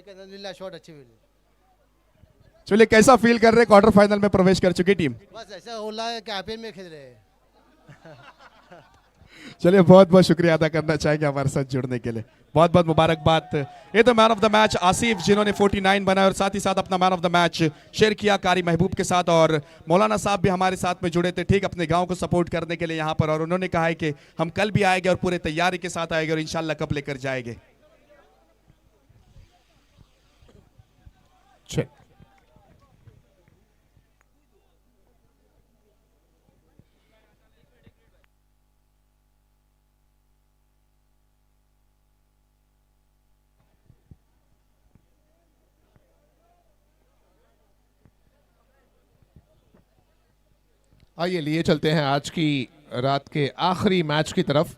अल्हम्दुलिल्लाह शॉट अच्छी मिली। चलिए, कैसा फील कर रहे हैं क्वार्टर फाइनल में प्रवेश कर चुकी टीम? बस ऐसा हो रहा है कि आईपीएल में खेल रहे हैं। चलिए, बहुत बहुत शुक्रिया अदा करना चाहेंगे हमारे साथ जुड़ने के लिए। बहुत बहुत मुबारकबाद। ये तो man of the match Asif, जिन्होंने 49 बनाया और साथ ही साथ अपना man of the match share किया कारी महबूब के साथ। और मौलाना साहब भी हमारे साथ में जुड़े थे, ठीक अपने गांव को सपोर्ट करने के लिए यहाँ पर। और उन्होंने कहा है कि हम कल भी आएंगे और पूरे तैयारी के साथ आएंगे और इंशाल्लाह कप लेकर जाएंगे। चेक। आइए लिए चलते हैं आज की रात के आखिरी मैच की तरफ।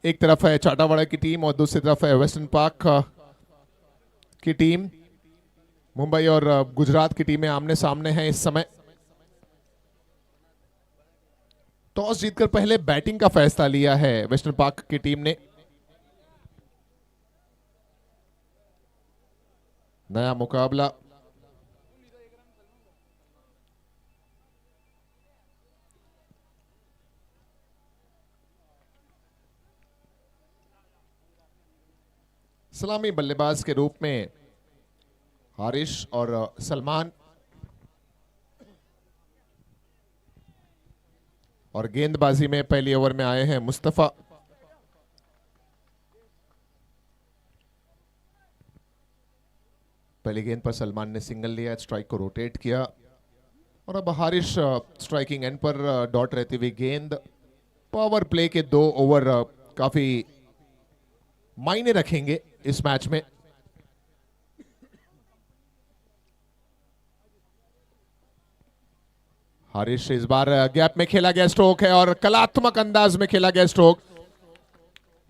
एक तरफ है चाटावाड़ा की टीम और दूसरी तरफ है वेस्टर्न पार्क की टीम। मुंबई और गुजरात की टीमें आमने सामने हैं इस समय। टॉस जीतकर पहले बैटिंग का फैसला लिया है वेस्टर्न पार्क की टीम ने। नया मुकाबला। सलामी बल्लेबाज के रूप में हारिश और सलमान, और गेंदबाजी में पहली ओवर में आए हैं मुस्तफा। पहली गेंद पर सलमान ने सिंगल लिया, स्ट्राइक को रोटेट किया और अब हारिश स्ट्राइकिंग एंड पर डॉट रहती हुई गेंद। पावर प्ले के 2 ओवर काफी मायने रखेंगे इस मैच में। हारिश इस बार गैप में खेला गया स्ट्रोक है और कलात्मक अंदाज में खेला गया स्ट्रोक।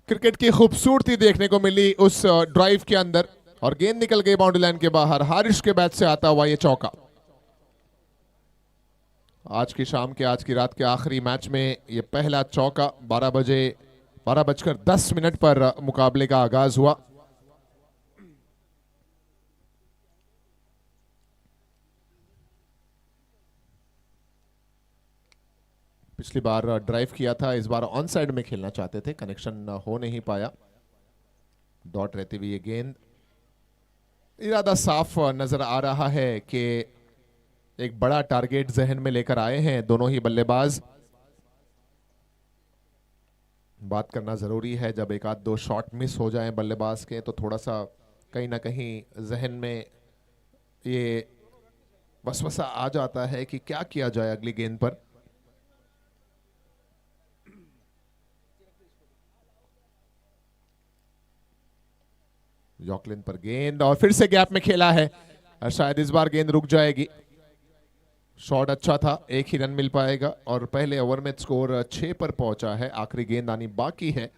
क्रिकेट की खूबसूरती देखने को मिली उस ड्राइव के अंदर और गेंद निकल गई बाउंड्री लाइन के बाहर। हारिश के बैट से आता हुआ ये चौका। आज की शाम के, आज की रात के आखिरी मैच में ये पहला चौका। 12:10 पर मुकाबले का आगाज हुआ। पिछली बार ड्राइव किया था, इस बार ऑन साइड में खेलना चाहते थे, कनेक्शन हो नहीं पाया। डॉट रहती हुई ये गेंद। इरादा साफ नजर आ रहा है कि एक बड़ा टारगेट जहन में लेकर आए हैं दोनों ही बल्लेबाज। बात करना जरूरी है, जब एक आध 2 शॉट मिस हो जाएं बल्लेबाज के तो थोड़ा सा कहीं ना कहीं जहन में ये वसवसा आ जाता है कि क्या किया जाए अगली गेंद पर। यॉकलिन पर गेंद और फिर से गैप में खेला है, शायद इस बार गेंद रुक जाएगी। शॉट अच्छा था, एक ही रन मिल पाएगा और पहले ओवर में स्कोर 6 पर पहुंचा है। आखिरी गेंद आनी बाकी है।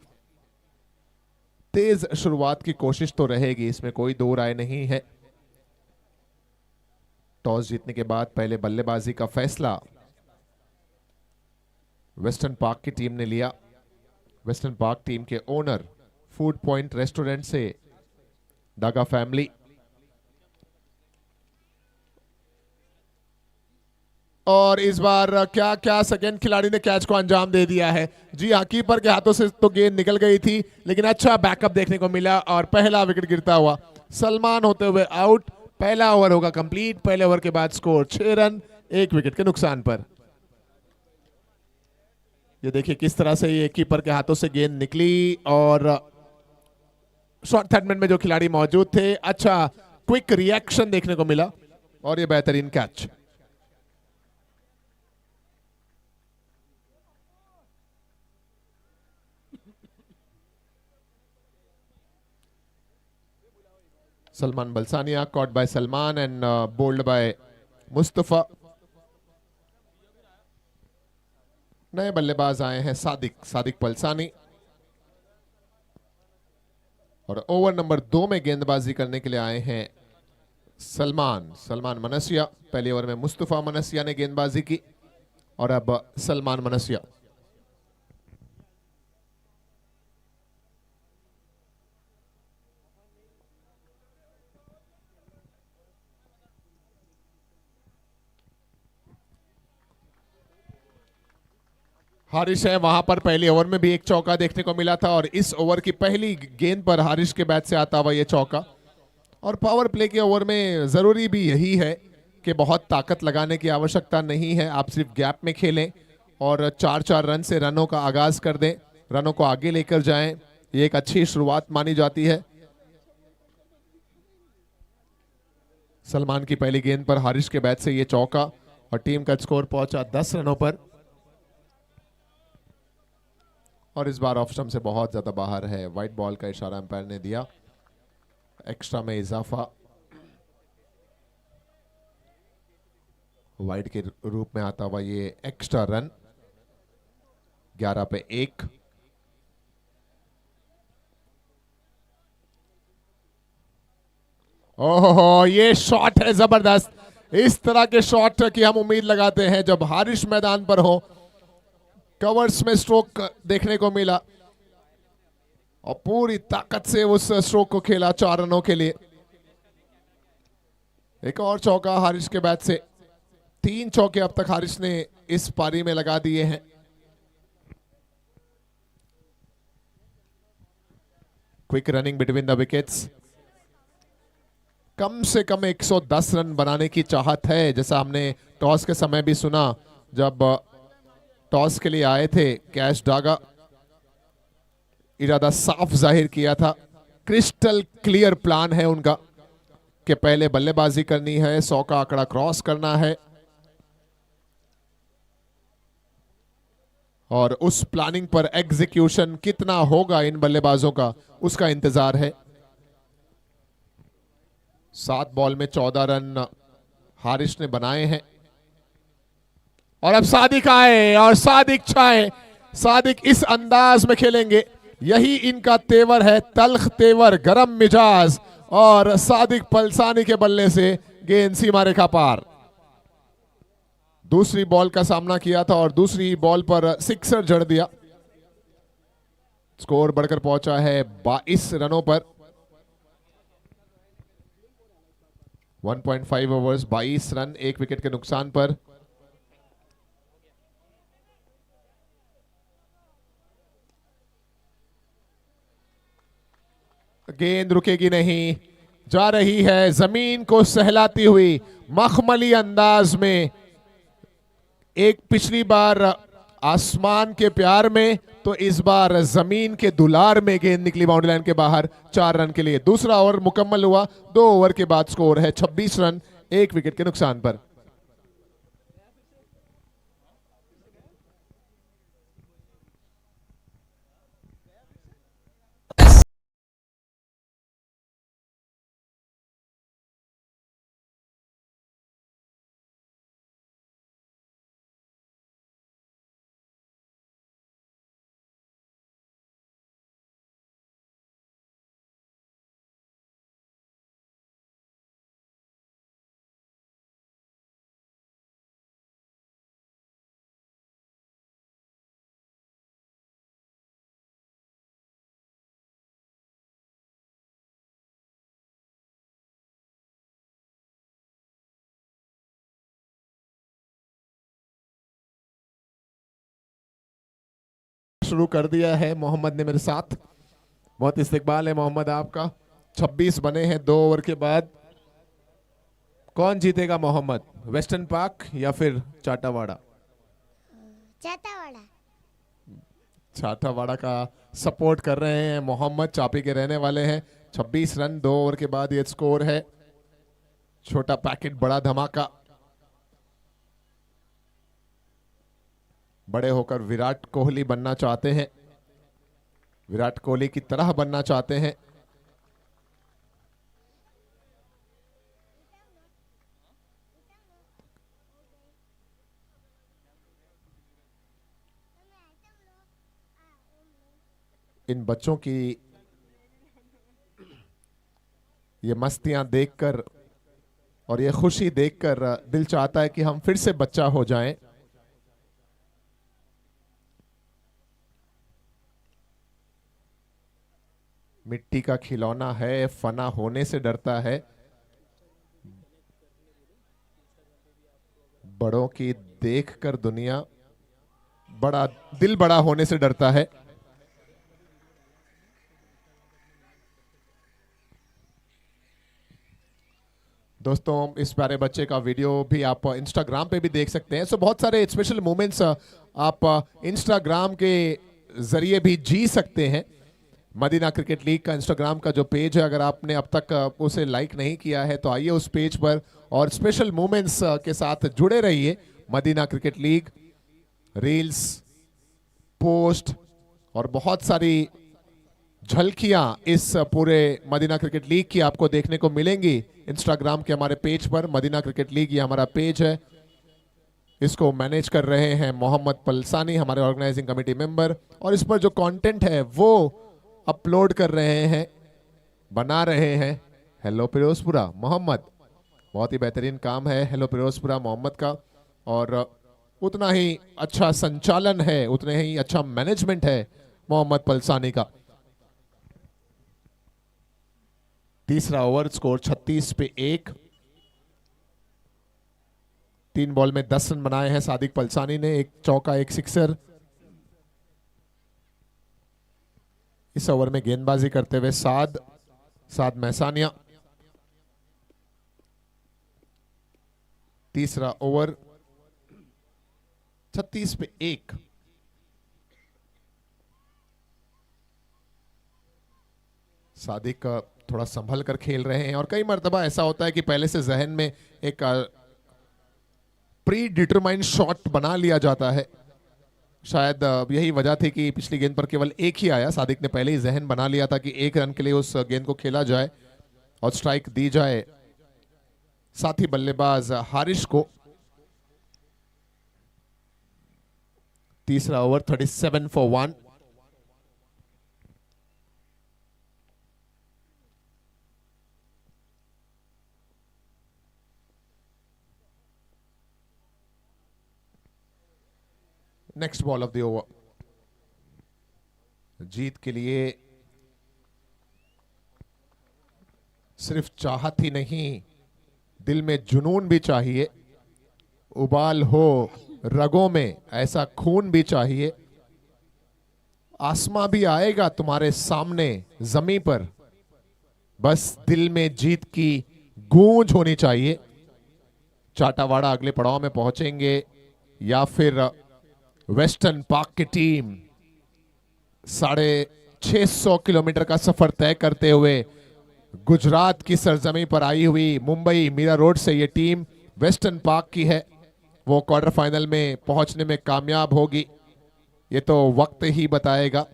तेज शुरुआत की कोशिश तो रहेगी, इसमें कोई दो राय नहीं है। टॉस जीतने के बाद पहले बल्लेबाजी का फैसला वेस्टर्न पार्क की टीम ने लिया। वेस्टर्न पार्क टीम के ओनर फूड पॉइंट रेस्टोरेंट से दागा फैमिली। और इस बार क्या क्या सेकंड खिलाड़ी ने कैच को अंजाम दे दिया है। जी हाँ, कीपर के हाथों से तो गेंद निकल गई थी, लेकिन अच्छा बैकअप देखने को मिला और पहला विकेट गिरता हुआ सलमान होते हुए आउट। पहला ओवर होगा कंप्लीट। पहले ओवर के बाद स्कोर 6 रन 1 विकेट के नुकसान पर। ये देखिए किस तरह से ये कीपर के हाथों से गेंद निकली और शॉर्ट थर्ड मैन में जो खिलाड़ी मौजूद थे, अच्छा क्विक रिएक्शन देखने को मिला और ये बेहतरीन कैच। Salman Balsania caught by Salman and bowled by Mustafa. नए बल्लेबाज आए हैं सादिक पलसानी और ओवर नंबर 2 में गेंदबाजी करने के लिए आए हैं सलमान मनसिया। पहले ओवर में मुस्तफा मनसिया ने गेंदबाजी की और अब सलमान मनसिया। हारिश है वहां पर पहले ओवर में भी एक चौका देखने को मिला था और इस ओवर की पहली गेंद पर हारिश के बैट से आता हुआ ये चौका। और पावर प्ले के ओवर में जरूरी भी यही है कि बहुत ताकत लगाने की आवश्यकता नहीं है, आप सिर्फ गैप में खेलें और 4-4 रन से रनों का आगाज कर दें, रनों को आगे लेकर जाएं। ये एक अच्छी शुरुआत मानी जाती है। सलमान की पहली गेंद पर हारिश के बैट से ये चौका और टीम का स्कोर पहुंचा 10 रनों पर। और इस बार ऑफ स्टंप से बहुत ज्यादा बाहर है, वाइट बॉल का इशारा अंपायर ने दिया, एक्स्ट्रा में इजाफा, वाइड के रूप में आता हुआ ये एक्स्ट्रा रन। 11 पे 1। ओहो, ये शॉट है जबरदस्त। इस तरह के शॉट की हम उम्मीद लगाते हैं जब हारिश मैदान पर हो। कवर्स में स्ट्रोक देखने को मिला और पूरी ताकत से उस स्ट्रोक को खेला 4 रनों के लिए। एक और चौका हारिश के बैट से। 3 चौके अब तक हारिश ने इस पारी में लगा दिए हैं। Quick running between the wickets. कम से कम 110 रन बनाने की चाहत है, जैसा हमने टॉस के समय भी सुना। जब टॉस के लिए आए थे कैश डागा, इरादा साफ जाहिर किया था, क्रिस्टल क्लियर प्लान है उनका कि पहले बल्लेबाजी करनी है, 100 का आंकड़ा क्रॉस करना है और उस प्लानिंग पर एग्जीक्यूशन कितना होगा इन बल्लेबाजों का, उसका इंतजार है। 7 बॉल में 14 रन हारिश ने बनाए हैं और अब सादिक आए और सादिक छाए। सादिक इस अंदाज में खेलेंगे, यही इनका तेवर है, तल्ख तेवर, गरम मिजाज। और सादिक पलसानी के बल्ले से गेंद सीमा रेखा पार। दूसरी बॉल का सामना किया था और दूसरी बॉल पर सिक्सर जड़ दिया। स्कोर बढ़कर पहुंचा है 22 रनों पर। 1.5 ओवर्स, 22 रन, 1 विकेट के नुकसान पर। गेंद रुकेगी नहीं, जा रही है जमीन को सहलाती हुई मखमली अंदाज में। एक पिछली बार आसमान के प्यार में, तो इस बार जमीन के दुलार में गेंद निकली बाउंड्री लाइन के बाहर 4 रन के लिए। दूसरा ओवर मुकम्मल हुआ, 2 ओवर के बाद स्कोर है 26 रन, 1 विकेट के नुकसान पर। शुरू कर दिया है मोहम्मद ने मेरे साथ। बहुत इस्तेकबाल है मोहम्मद आपका। 26 बने हैं 2 ओवर के बाद। कौन जीतेगा मोहम्मद, वेस्टर्न पार्क या फिर चाटावाड़ा? चाटावाड़ा। चाटावाड़ा का सपोर्ट कर रहे हैं मोहम्मद, चापी के रहने वाले हैं। 26 रन 2 ओवर के बाद ये स्कोर है। छोटा पैकेट बड़ा धमाका। बड़े होकर विराट कोहली बनना चाहते हैं, विराट कोहली की तरह बनना चाहते हैं। इन बच्चों की ये मस्तियां देखकर और ये खुशी देखकर दिल चाहता है कि हम फिर से बच्चा हो जाएं। मिट्टी का खिलौना है, फना होने से डरता है। बड़ों की देखकर दुनिया बड़ा दिल बड़ा होने से डरता है। दोस्तों इस प्यारे बच्चे का वीडियो भी आप इंस्टाग्राम पे भी देख सकते हैं। सो बहुत सारे स्पेशल मोमेंट्स आप इंस्टाग्राम के जरिए भी जी सकते हैं। मदीना क्रिकेट लीग का इंस्टाग्राम का जो पेज है, अगर आपने अब तक उसे लाइक नहीं किया है तो आइए उस पेज पर और स्पेशल मोमेंट्स के साथ जुड़े रहिए। Madina cricket league reels, post और बहुत सारी झलकियां इस पूरे मदीना क्रिकेट लीग की आपको देखने को मिलेंगी इंस्टाग्राम के हमारे पेज पर। मदीना क्रिकेट लीग ये हमारा पेज है, इसको मैनेज कर रहे हैं मोहम्मद पलसानी, हमारे ऑर्गेनाइजिंग कमेटी मेंबर, और इस पर जो कंटेंट है वो अपलोड कर रहे हैं, बना रहे हैं हेलो फिरोजपुरा मोहम्मद। बहुत ही बेहतरीन काम है हेलो फिरोजपुरा मोहम्मद का, और उतना ही अच्छा संचालन है, उतने ही अच्छा मैनेजमेंट है मोहम्मद पलसानी का। तीसरा ओवर, स्कोर 36 पे 1। 3 बॉल में 10 रन बनाए हैं सादिक पलसानी ने, 1 चौका 1 सिक्सर। इस ओवर में गेंदबाजी करते हुए साद महसानिया। तीसरा ओवर 36 पे 1। सादिक थोड़ा संभल कर खेल रहे हैं, और कई मर्तबा ऐसा होता है कि पहले से जहन में एक प्री डिटरमाइंड शॉट बना लिया जाता है। शायद यही वजह थी कि पिछली गेंद पर केवल 1 ही आया। सादिक ने पहले ही जहन बना लिया था कि 1 रन के लिए उस गेंद को खेला जाए और स्ट्राइक दी जाए साथी बल्लेबाज हारिश को। तीसरा over 37 for 1। Next ball of the over. जीत के लिए सिर्फ चाहत ही नहीं, दिल में जुनून भी चाहिए। उबाल हो रगों में, ऐसा खून भी चाहिए। आसमां भी आएगा तुम्हारे सामने जमीन पर, बस दिल में जीत की गूंज होनी चाहिए। चाटावाड़ा अगले पड़ाव में पहुंचेंगे या फिर वेस्टर्न पार्क की टीम 650 किलोमीटर का सफर तय करते हुए गुजरात की सरजमी पर आई हुई मुंबई मीरा रोड से ये टीम वेस्टर्न पार्क की है। वो क्वार्टर फाइनल में पहुंचने में कामयाब होगी, ये तो वक्त ही बताएगा।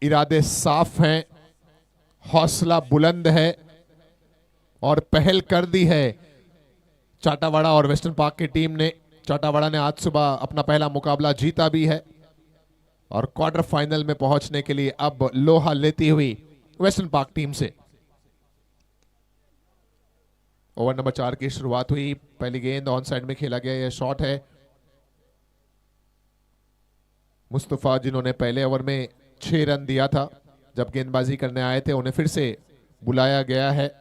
इरादे साफ हैं, हौसला बुलंद है और पहल कर दी है चाटावाड़ा और वेस्टर्न पार्क की टीम ने। चाटावाड़ा ने आज सुबह अपना पहला मुकाबला जीता भी है और क्वार्टर फाइनल में पहुंचने के लिए अब लोहा लेती हुई वेस्टर्न पार्क टीम से। ओवर नंबर 4 की शुरुआत हुई। पहली गेंद ऑन साइड में खेला गया, यह शॉट है। मुस्तफा जिन्होंने पहले ओवर में 6 रन दिया था, जब गेंदबाजी करने आए थे, उन्हें फिर से बुलाया गया है।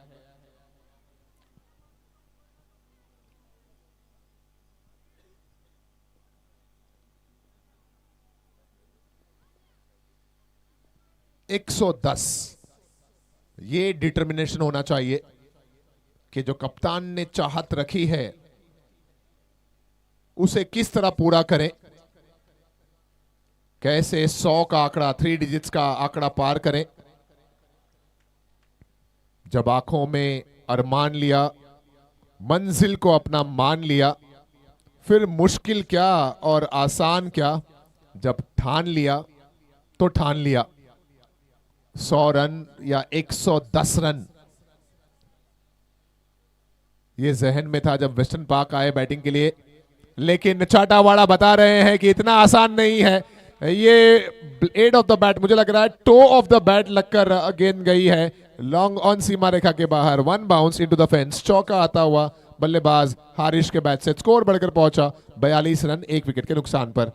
$110, ये डिटर्मिनेशन होना चाहिए कि जो कप्तान ने चाहत रखी है उसे किस तरह पूरा करें, कैसे 100 का आंकड़ा, 3 डिजिट्स का आंकड़ा पार करें। जब आंखों में अरमान लिया, मंजिल को अपना मान लिया, फिर मुश्किल क्या और आसान क्या, जब ठान लिया तो ठान लिया। 100 रन या 110 रन, ये जहन में था जब वेस्टर्न पार्क आए बैटिंग के लिए, लेकिन चाटावाड़ा बता रहे हैं कि इतना आसान नहीं है। ये एड ऑफ द बैट, मुझे लग रहा है टो ऑफ द बैट लगकर गेंद गई है लॉन्ग ऑन सीमा रेखा के बाहर। 1 बाउंस इनटू द फेंस। चौका आता हुआ बल्लेबाज हारिश के बैट से स्कोर बढ़कर पहुंचा 42 रन 1 विकेट के नुकसान पर।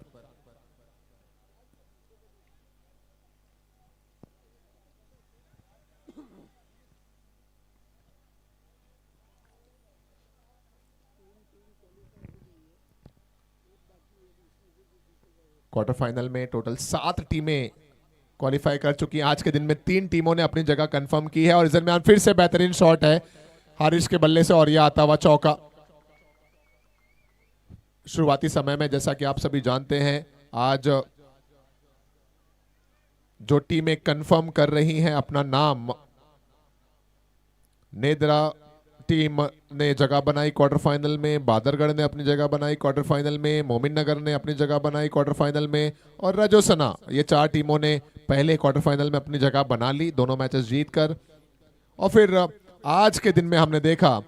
क्वार्टर फाइनल में टोटल 7 टीमें क्वालिफाई कर चुकी हैं। आज के दिन में 3 टीमों ने अपनी जगह कंफर्म की है और इस दरमियान फिर से बेहतरीन शॉट है हारिश के बल्ले से और यह आता हुआ चौका। शुरुआती समय में जैसा कि आप सभी जानते हैं, आज जो टीमें कंफर्म कर रही हैं अपना नाम, नेदरा टीम ने जगह बनाई क्वार्टर फाइनल में, बादरगढ़ ने अपनी जगह बनाई क्वार्टर फाइनल में, मोमिन नगर ने अपनी जगह बनाई क्वार्टर फाइनल में और रजोसना, ये 4 टीमों ने पहले क्वार्टर फाइनल में अपनी जगह बना ली, दोनों मैचेस जीतकर। और फिर आज के दिन में हमने देखा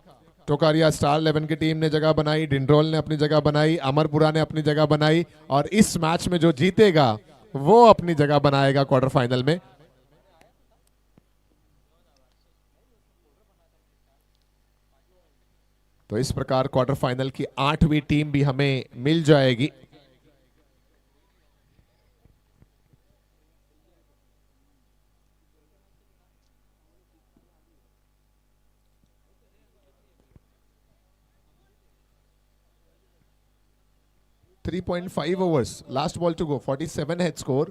टोकारिया स्टार 11 की टीम ने जगह बनाई, डिंड्रोल ने अपनी जगह बनाई, अमरपुरा ने अपनी जगह बनाई और इस मैच में जो जीतेगा वो अपनी जगह बनाएगा क्वार्टर फाइनल में। तो इस प्रकार क्वार्टर फाइनल की 8वीं टीम भी हमें मिल जाएगी। .5 overs, last ball to go, 47 head score.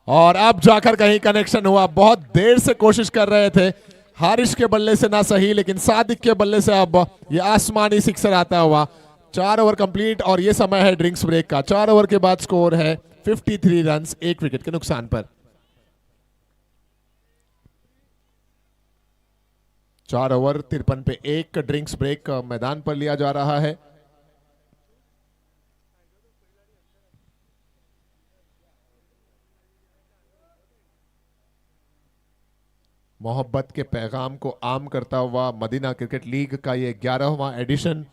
और अब जाकर कहीं कनेक्शन हुआ, बहुत देर से कोशिश कर रहे थे, हारिश के बल्ले से ना सही लेकिन सादिक के बल्ले से अब ये आसमानी सिक्सर आता हुआ। 4 ओवर कंप्लीट और ये समय है ड्रिंक्स ब्रेक का। 4 ओवर के बाद स्कोर है 53 रन्स 1 विकेट के नुकसान पर। 4 ओवर 53 पे 1 ड्रिंक्स ब्रेक मैदान पर लिया जा रहा है। मोहब्बत के पैगाम को आम करता हुआ मदीना क्रिकेट लीग का ये 11वां एडिशन।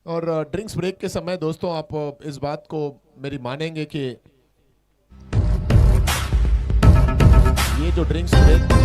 और ड्रिंक्स ब्रेक के समय दोस्तों आप इस बात को मेरी मानेंगे कि ये जो ड्रिंक्स ब्रेक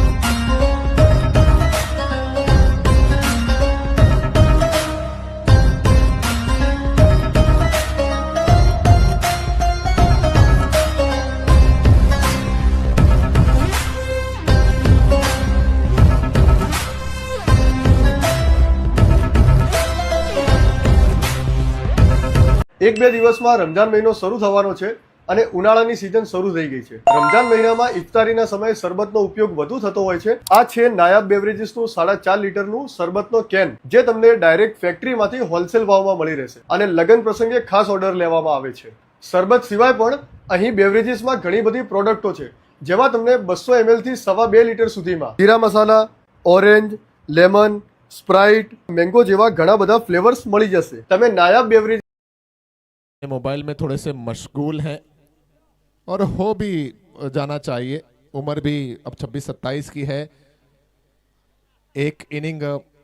એક બે દિવસમાં રમજાન મહિનો શરૂ થવાનો છે અને ઉનાળાની સિઝન શરૂ થઈ ગઈ છે। રમજાન મહિનામાં ઇફતારીના સમયે શરબતનો ઉપયોગ વધુ થતો હોય છે। આ છે નાયાબ બેવરેજીસનું 4.5 લીટરનું શરબતનો કેન, જે તમને ડાયરેક્ટ ફેક્ટરીમાંથી હોલસેલ ભાવમાં મળી રહેશે અને લગ્ન પ્રસંગે ખાસ ઓર્ડર લેવામાં આવે છે। શરબત સિવાય પણ અહીં બેવરેજીસમાં ઘણી બધી પ્રોડક્ટો છે, જેમાં તમને 200 ml થી 2.5 લીટર સુધીમાં જીરા મસાલા, ઓરેન્જ, લેમન, સ્પ્રાઇટ, મેંગો જેવા ઘણા બધા ફ્લેવર્સ મળી જશે। તમે નાયાબ બેવરેજ मोबाइल में थोड़े से मशगूल हैं और हो भी जाना चाहिए, उम्र भी अब 26-27 की है। एक इनिंग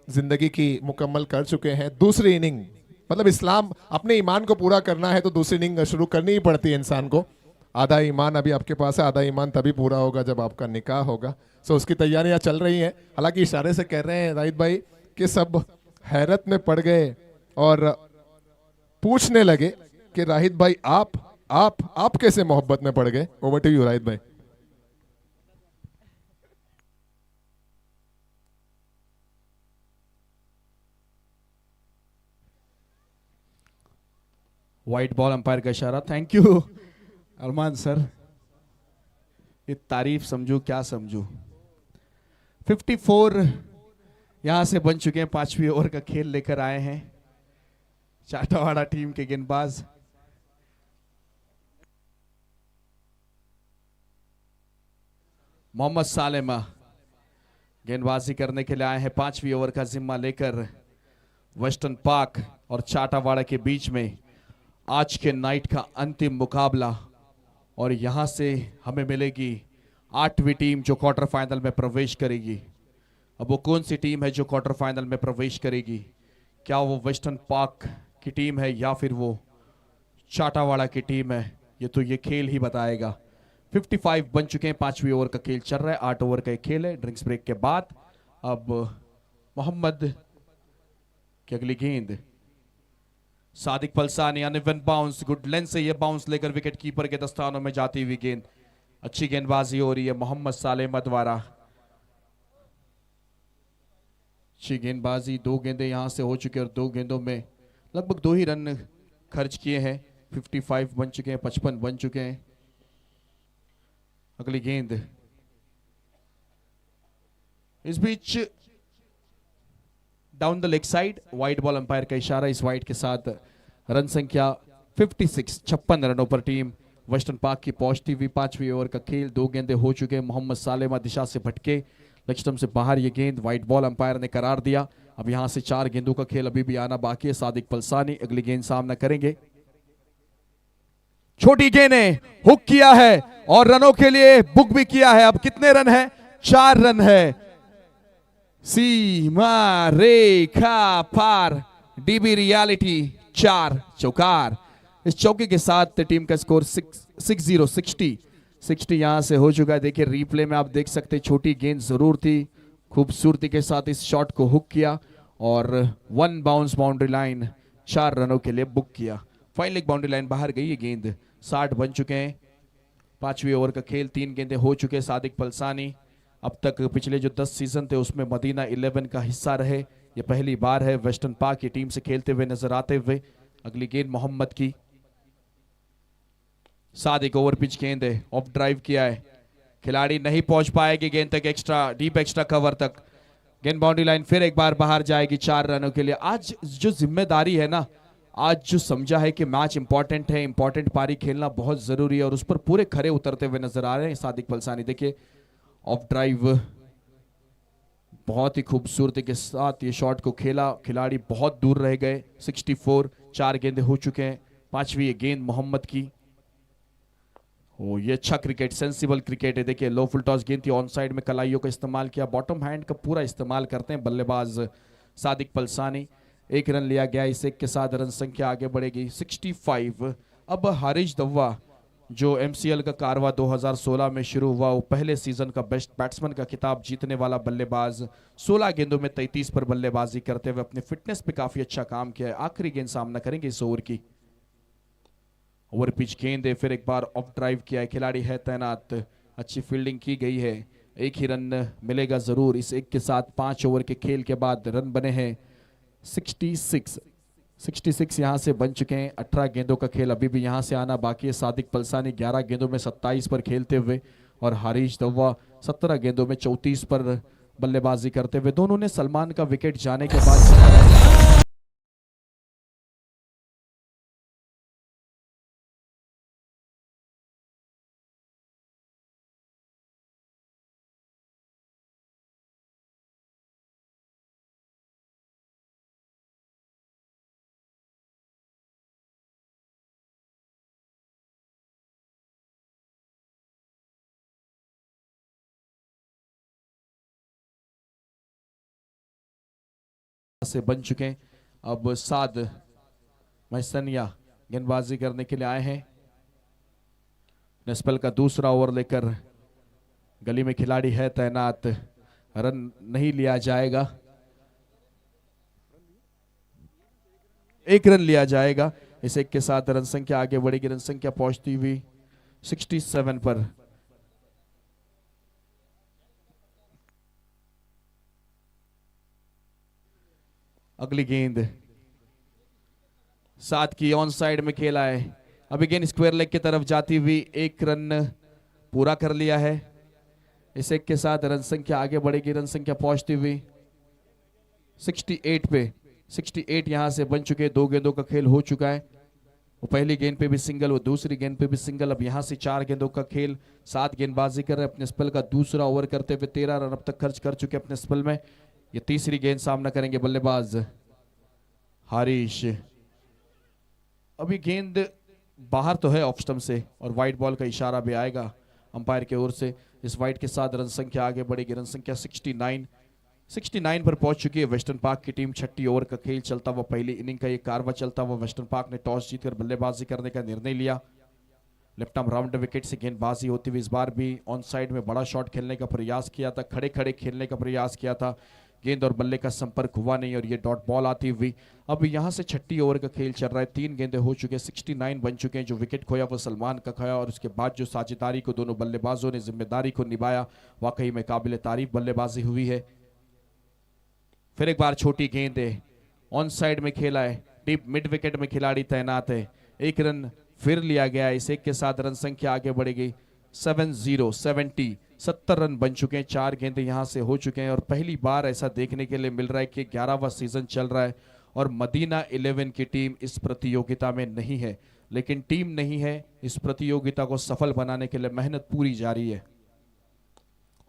जिंदगी की मुकम्मल कर चुके हैं, दूसरी इनिंग मतलब इस्लाम अपने ईमान को पूरा करना है तो दूसरी इनिंग शुरू करनी ही पड़ती है इंसान को। आधा ईमान अभी आपके पास है, आधा ईमान तभी पूरा होगा जब आपका निकाह होगा। सो उसकी तैयारियां चल रही हैं। हालांकि इशारे से कह रहे हैं राहिद भाई कि सब हैरत में पड़ गए और पूछने लगे कि राहिद भाई आप कैसे मोहब्बत में पड़ गए। ओवर टू यू राहिद भाई। व्हाइट बॉल अंपायर का इशारा। Thank you Arman sir. ये तारीफ समझू क्या समझू। 54 यहां से बन चुके हैं। 5वीं ओवर का खेल लेकर आए हैं चाटावाड़ा टीम के गेंदबाज। मोहम्मद सालेमा गेंदबाजी करने के लिए आए हैं। 5वीं ओवर का जिम्मा लेकर। वेस्टर्न पार्क और चाटावाड़ा के बीच में आज के नाइट का अंतिम मुकाबला और यहां से हमें मिलेगी 8वीं टीम जो क्वार्टर फाइनल में प्रवेश करेगी। अब वो कौन सी टीम है जो क्वार्टर फाइनल में प्रवेश करेगी? क्या वो वेस्टर्न पार्क की टीम है या फिर वो चाटावाड़ा की टीम है? ये तो ये खेल ही बताएगा। 55 बन चुके हैं। 5वीं ओवर का खेल चल रहा है। 8 ओवर का एक खेल है। ड्रिंक्स ब्रेक के बाद अब मोहम्मद की अगली गेंद, Sadiq Palsani uneven bounce, good length से ये बाउंस लेकर विकेट कीपर के दस्तानों में जाती हुई गेंद। अच्छी गेंदबाजी हो रही है मोहम्मद सालेमा द्वारा। अच्छी गेंदबाजी, 2 गेंदें यहां से हो चुकी है और 2 गेंदों में लगभग 2 ही रन खर्च किए हैं। 55 बन चुके हैं, 55 बन चुके हैं। अगली गेंद, इस बीच down the leg side wide ball, umpire का इशारा। इस वाइड के साथ रन संख्या 56, 56 रनों पर टीम वेस्टर्न पार्क की पहुंचती हुई। 5वीं ओवर का खेल, 2 गेंदें हो चुके हैं। मोहम्मद सालेमा दिशा से भटके, लक्ष्यम से बाहर ये गेंद, वाइड बॉल अंपायर ने करार दिया। अब यहां से 4 गेंदों का खेल अभी भी आना बाकी है। सादिक पलसानी अगली गेंद सामना करेंगे। छोटी गेंद ने हुक किया है और रनों के लिए बुक भी किया है। अब कितने रन है? 4 रन है। सीमा रेखा पार, डीबी रियलिटी 4 चौकार। इस चौके के साथ टीम का स्कोर 60 यहां से हो चुका है। देखिए रिप्ले में आप देख सकते, छोटी गेंद जरूर थी, खूबसूरती के साथ इस शॉट को हुक किया और 1 बाउंस बाउंड्री लाइन, 4 रनों के लिए बुक किया। फाइन लेग बाउंड्री लाइन बाहर गई। ये गेंद 60 बन चुके हैं। 5वीं ओवर का खेल, 3 गेंदें हो चुके हैं। सादिक पलसानी अब तक पिछले जो 10 सीजन थे उसमें मदीना 11 का हिस्सा रहे। ये पहली बार है वेस्टर्न पार्क की टीम से खेलते हुए नजर आते हुए। अगली गेंद मोहम्मद की, सादिक ओवर पिच गेंद है, ऑफ ड्राइव किया है, खिलाड़ी नहीं पहुंच पाएगी गेंद तक, डीप एक्स्ट्रा कवर तक। गेंद बाउंड्री लाइन फिर एक बार बाहर जाएगी 4 रनों के लिए। आज जो जिम्मेदारी है ना, आज जो समझा है कि मैच इंपॉर्टेंट है, इंपॉर्टेंट पारी खेलना बहुत जरूरी है और उस पर पूरे खरे उतरते हुए नजर आ रहे हैं सादिक पलसानी। देखिए ऑफ ड्राइव बहुत ही खूबसूरती के साथ ये शॉट को खेला, खिलाड़ी बहुत दूर रह गए। 64, 4 गेंदे हो चुके हैं। 5वीं गेंद मोहम्मद की। ओ ये अच्छा क्रिकेट, सेंसिबल क्रिकेट है। देखिए लो फुल टॉस गेंद थी, ऑन साइड में कलाइयों का इस्तेमाल किया, बॉटम हैंड का पूरा इस्तेमाल करते हैं बल्लेबाज सादिक पलसानी। 1 रन लिया गया। इस एक के साथ रन संख्या आगे बढ़ेगी 65। अब हारिश दव्वा जो एमसीएल का कारवा 2016 में शुरू हुआ, वो पहले सीजन का बेस्ट बैट्समैन का खिताब जीतने वाला बल्लेबाज, 16 गेंदों में 33 पर बल्लेबाजी करते हुए अपने फिटनेस पे काफी अच्छा काम किया है। आखिरी गेंद सामना करेंगे इस ओवर की। ओवर पिच गेंद है, फिर एक बार ऑफ ड्राइव किया है, खिलाड़ी है तैनात, अच्छी फील्डिंग की गई है। 1 ही रन मिलेगा जरूर। इस एक के साथ 5 ओवर के खेल के बाद रन बने हैं 66 यहां से बन चुके हैं। 18 गेंदों का खेल अभी भी यहां से आना बाकी है। सादिक पलसानी 11 गेंदों में 27 पर खेलते हुए और हारिश दव्वा 17 गेंदों में 34 पर बल्लेबाजी करते हुए। दोनों ने सलमान का विकेट जाने के बाद से बन चुके हैं। अब साद महसनिया गेंदबाजी करने के लिए आए हैं। नेस्पल का दूसरा ओवर लेकर गली में खिलाड़ी है तैनात, रन नहीं लिया जाएगा, 1 रन लिया जाएगा। इस एक के साथ रन संख्या आगे बढ़ेगी। रन संख्या पहुंचती हुई 67 पर। अगली गेंद 7 की ऑन साइड में खेला है। अभी गेंद स्क्वायर लेग की तरफ जाती हुई 1 रन पूरा कर लिया है। इस एक के साथ रन संख्या आगे बढ़ेगी। रन संख्या पहुंचती हुई 68 पे। 68 यहां से बन चुके। 2 गेंदों का खेल हो चुका है। वो पहली गेंद पे भी सिंगल, वो दूसरी गेंद पे भी सिंगल। अब यहां से 4 गेंदों का खेल, 7 गेंदबाजी कर रहे हैं। अपने स्पेल का दूसरा ओवर करते हुए 13 रन अब तक खर्च कर चुके अपने स्पेल में। ये तीसरी गेंद सामना करेंगे बल्लेबाज हारिश। अभी गेंद बाहर तो है ऑफ स्टंप से और वाइड बॉल का इशारा भी आएगा अंपायर की ओर से। इस वाइड के साथ रन संख्या आगे बढ़ेगी। रन संख्या 69 पर पहुंच चुकी है वेस्टर्न पार्क की टीम। 6ठी ओवर का खेल चलता हुआ, पहली इनिंग का ये कारवा चलता हुआ वेस्टर्न पार्क ने टॉस जीतकर बल्लेबाजी करने का निर्णय लिया। लेफ्ट आर्म राउंड विकेट से गेंदबाजी होती हुई इस बार भी ऑन साइड में बड़ा शॉट खेलने का प्रयास किया था, खड़े खड़े खेलने का प्रयास किया था, गेंद और बल्ले का संपर्क हुआ नहीं और ये डॉट बॉल आती हुई। अब यहाँ से छठी ओवर का खेल चल रहा है, 3 गेंदें हो चुके हैं, 69 बन चुके हैं। जो विकेट खोया वो सलमान का खोया और उसके बाद जो साझेदारी को दोनों बल्लेबाजों ने जिम्मेदारी को निभाया, वाकई में काबिल तारीफ बल्लेबाजी हुई है। फिर एक बार छोटी गेंद है, ऑन साइड में खेला है, डीप मिड विकेट में खिलाड़ी तैनात है, 1 रन फिर लिया गया है। इस एक के साथ रन संख्या आगे बढ़ेगी 70 रन बन चुके हैं, 4 गेंदें यहां से हो चुके हैं और पहली बार ऐसा देखने के लिए मिल रहा है कि 11वां सीजन चल रहा है और मदीना 11 की टीम इस प्रतियोगिता में नहीं है, लेकिन टीम नहीं है, इस प्रतियोगिता को सफल बनाने के लिए मेहनत पूरी जारी है।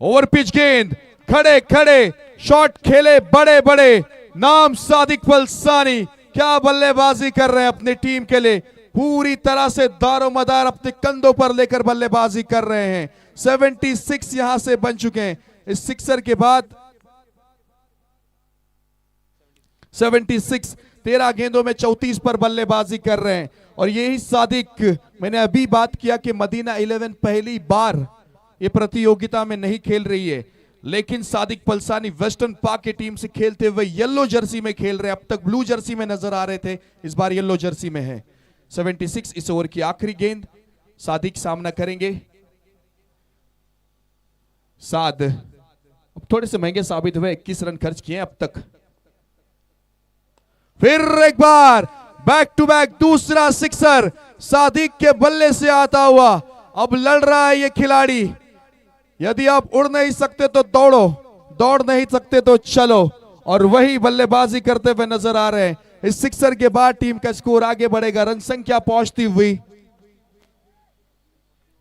ओवर पिच गेंद, खड़े खड़े शॉट खेले बड़े बड़े, नाम सादिक पलसानी, क्या बल्लेबाजी कर रहे हैं अपनी टीम के लिए, पूरी तरह से दारोमदार अपने कंधों पर लेकर बल्लेबाजी कर रहे हैं। 76 यहां से बन चुके हैं। इस सिक्सर के बाद 76 13 गेंदों में 34 पर बल्लेबाजी कर रहे हैं और यही सादिक, मैंने अभी बात किया कि मदीना 11 पहली बार ये प्रतियोगिता में नहीं खेल रही है, लेकिन सादिक पलसानी वेस्टर्न पाक की टीम से खेलते हुए येलो जर्सी में खेल रहे हैं। अब तक ब्लू जर्सी में नजर आ रहे थे, इस बार येलो जर्सी में है। 76 इस ओवर की आखिरी गेंद, सादिक सामना करेंगे। साद अब थोड़े से महंगे साबित हुए, 21 रन खर्च किए अब तक। फिर एक बार बैक टू बैक दूसरा सिक्सर सादिक के बल्ले से आता हुआ। अब लड़ रहा है ये खिलाड़ी, यदि आप उड़ नहीं सकते तो दौड़ो, दौड़ नहीं सकते तो चलो, और वही बल्लेबाजी करते हुए नजर आ रहे हैं। इस सिक्सर के बाद टीम का स्कोर आगे बढ़ेगा, रन संख्या पहुंचती हुई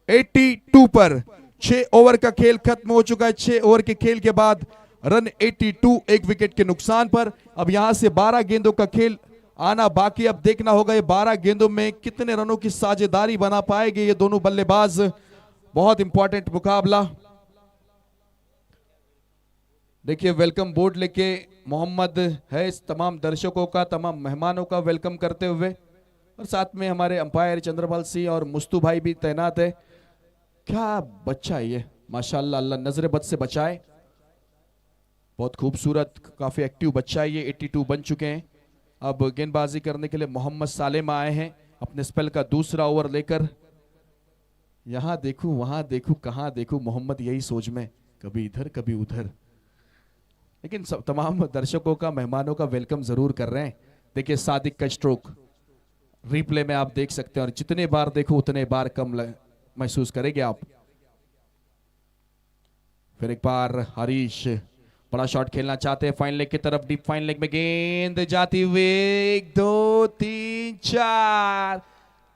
82 पर। 6 ओवर का खेल खत्म हो चुका है। 6 ओवर के खेल के बाद रन 82, 1 विकेट के नुकसान पर। अब यहां से 12 गेंदों का खेल आना बाकी। अब देखना होगा ये 12 गेंदों में कितने रनों की साझेदारी बना पाएंगे ये दोनों बल्लेबाज। बहुत इंपॉर्टेंट मुकाबला। देखिए वेलकम बोर्ड लेके मोहम्मद है इस तमाम दर्शकों का, तमाम मेहमानों का वेलकम करते हुए, और साथ में हमारे अंपायर चंद्रपाल सिंह और मुस्तू भाई भी तैनात है। क्या बच्चा है ये, माशाल्लाह, अल्लाह नजर बद से बचाए। बहुत खूबसूरत, काफी एक्टिव बच्चा है ये। 82 बन चुके हैं। अब गेंदबाजी करने के लिए मोहम्मद सालेम आए हैं अपने स्पेल का दूसरा ओवर लेकर। यहां देखूं वहां देखूं कहां देखूं, मोहम्मद यही सोच में, कभी इधर कभी उधर। लेकिन सब तमाम दर्शकों का, मेहमानों का वेलकम जरूर कर रहे हैं। देखिए सादिक का स्ट्रोक रिप्ले में आप देख सकते हैं, और जितने बार देखो उतने बार कम महसूस करेंगे आप। फिर एक बार हरीश बड़ा शॉट खेलना चाहते हैं फाइन लेग की तरफ। डीप फाइन लेग में गेंद जाती हुई 1 2 3 4,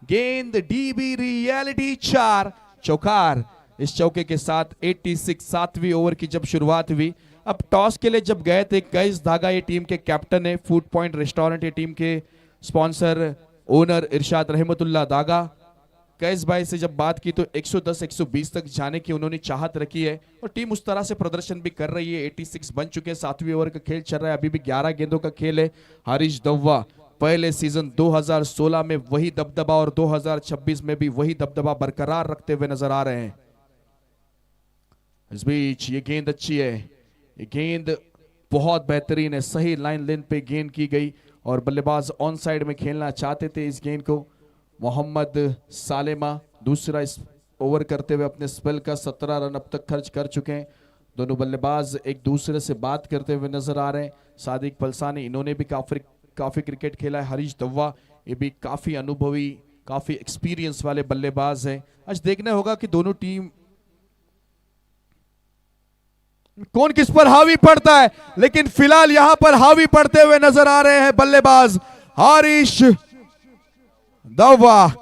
गेंद डीबी रियलिटी 4, चौकार। इस चौके के साथ 86 7वीं ओवर की जब शुरुआत हुई। अब टॉस के लिए जब गए थे, कैस धागा ये टीम के कैप्टन है, फूड पॉइंट रेस्टोरेंट ये टीम के स्पॉन्सर ओनर इरशाद रहमतुल्लाह दागा। कैस भाई से जब बात की तो 110 120 तक जाने की उन्होंने चाहत रखी है और टीम उस तरह से प्रदर्शन भी कर रही है। 86 बन चुके हैं। 7वीं ओवर का खेल चल रहा है, अभी भी 11 गेंदों का खेल है। हरीश दव्वा पहले सीजन 2016 में वही दबदबा और 2026 में भी वही दबदबा बरकरार रखते हुए नजर आ रहे हैं। इस बीच ये गेंद अच्छी है, ये गेंद बहुत बेहतरीन है, सही लाइन लेंथ पे गेंद की गई और बल्लेबाज ऑन साइड में खेलना चाहते थे इस गेंद को। मोहम्मद सालेमा दूसरा इस ओवर करते हुए अपने स्पेल का 17 रन अब तक खर्च कर चुके हैं। दोनों बल्लेबाज एक दूसरे से बात करते हुए नजर आ रहे हैं। सादिक पलसानी, इन्होंने भी काफी क्रिकेट खेला है। हरीश दव्वा ये भी काफी अनुभवी, काफी एक्सपीरियंस वाले बल्लेबाज हैं। आज देखना होगा कि दोनों टीम कौन किस पर हावी पड़ता है, लेकिन फिलहाल यहां पर हावी पड़ते हुए नजर आ रहे हैं बल्लेबाज हरीश दव्वा।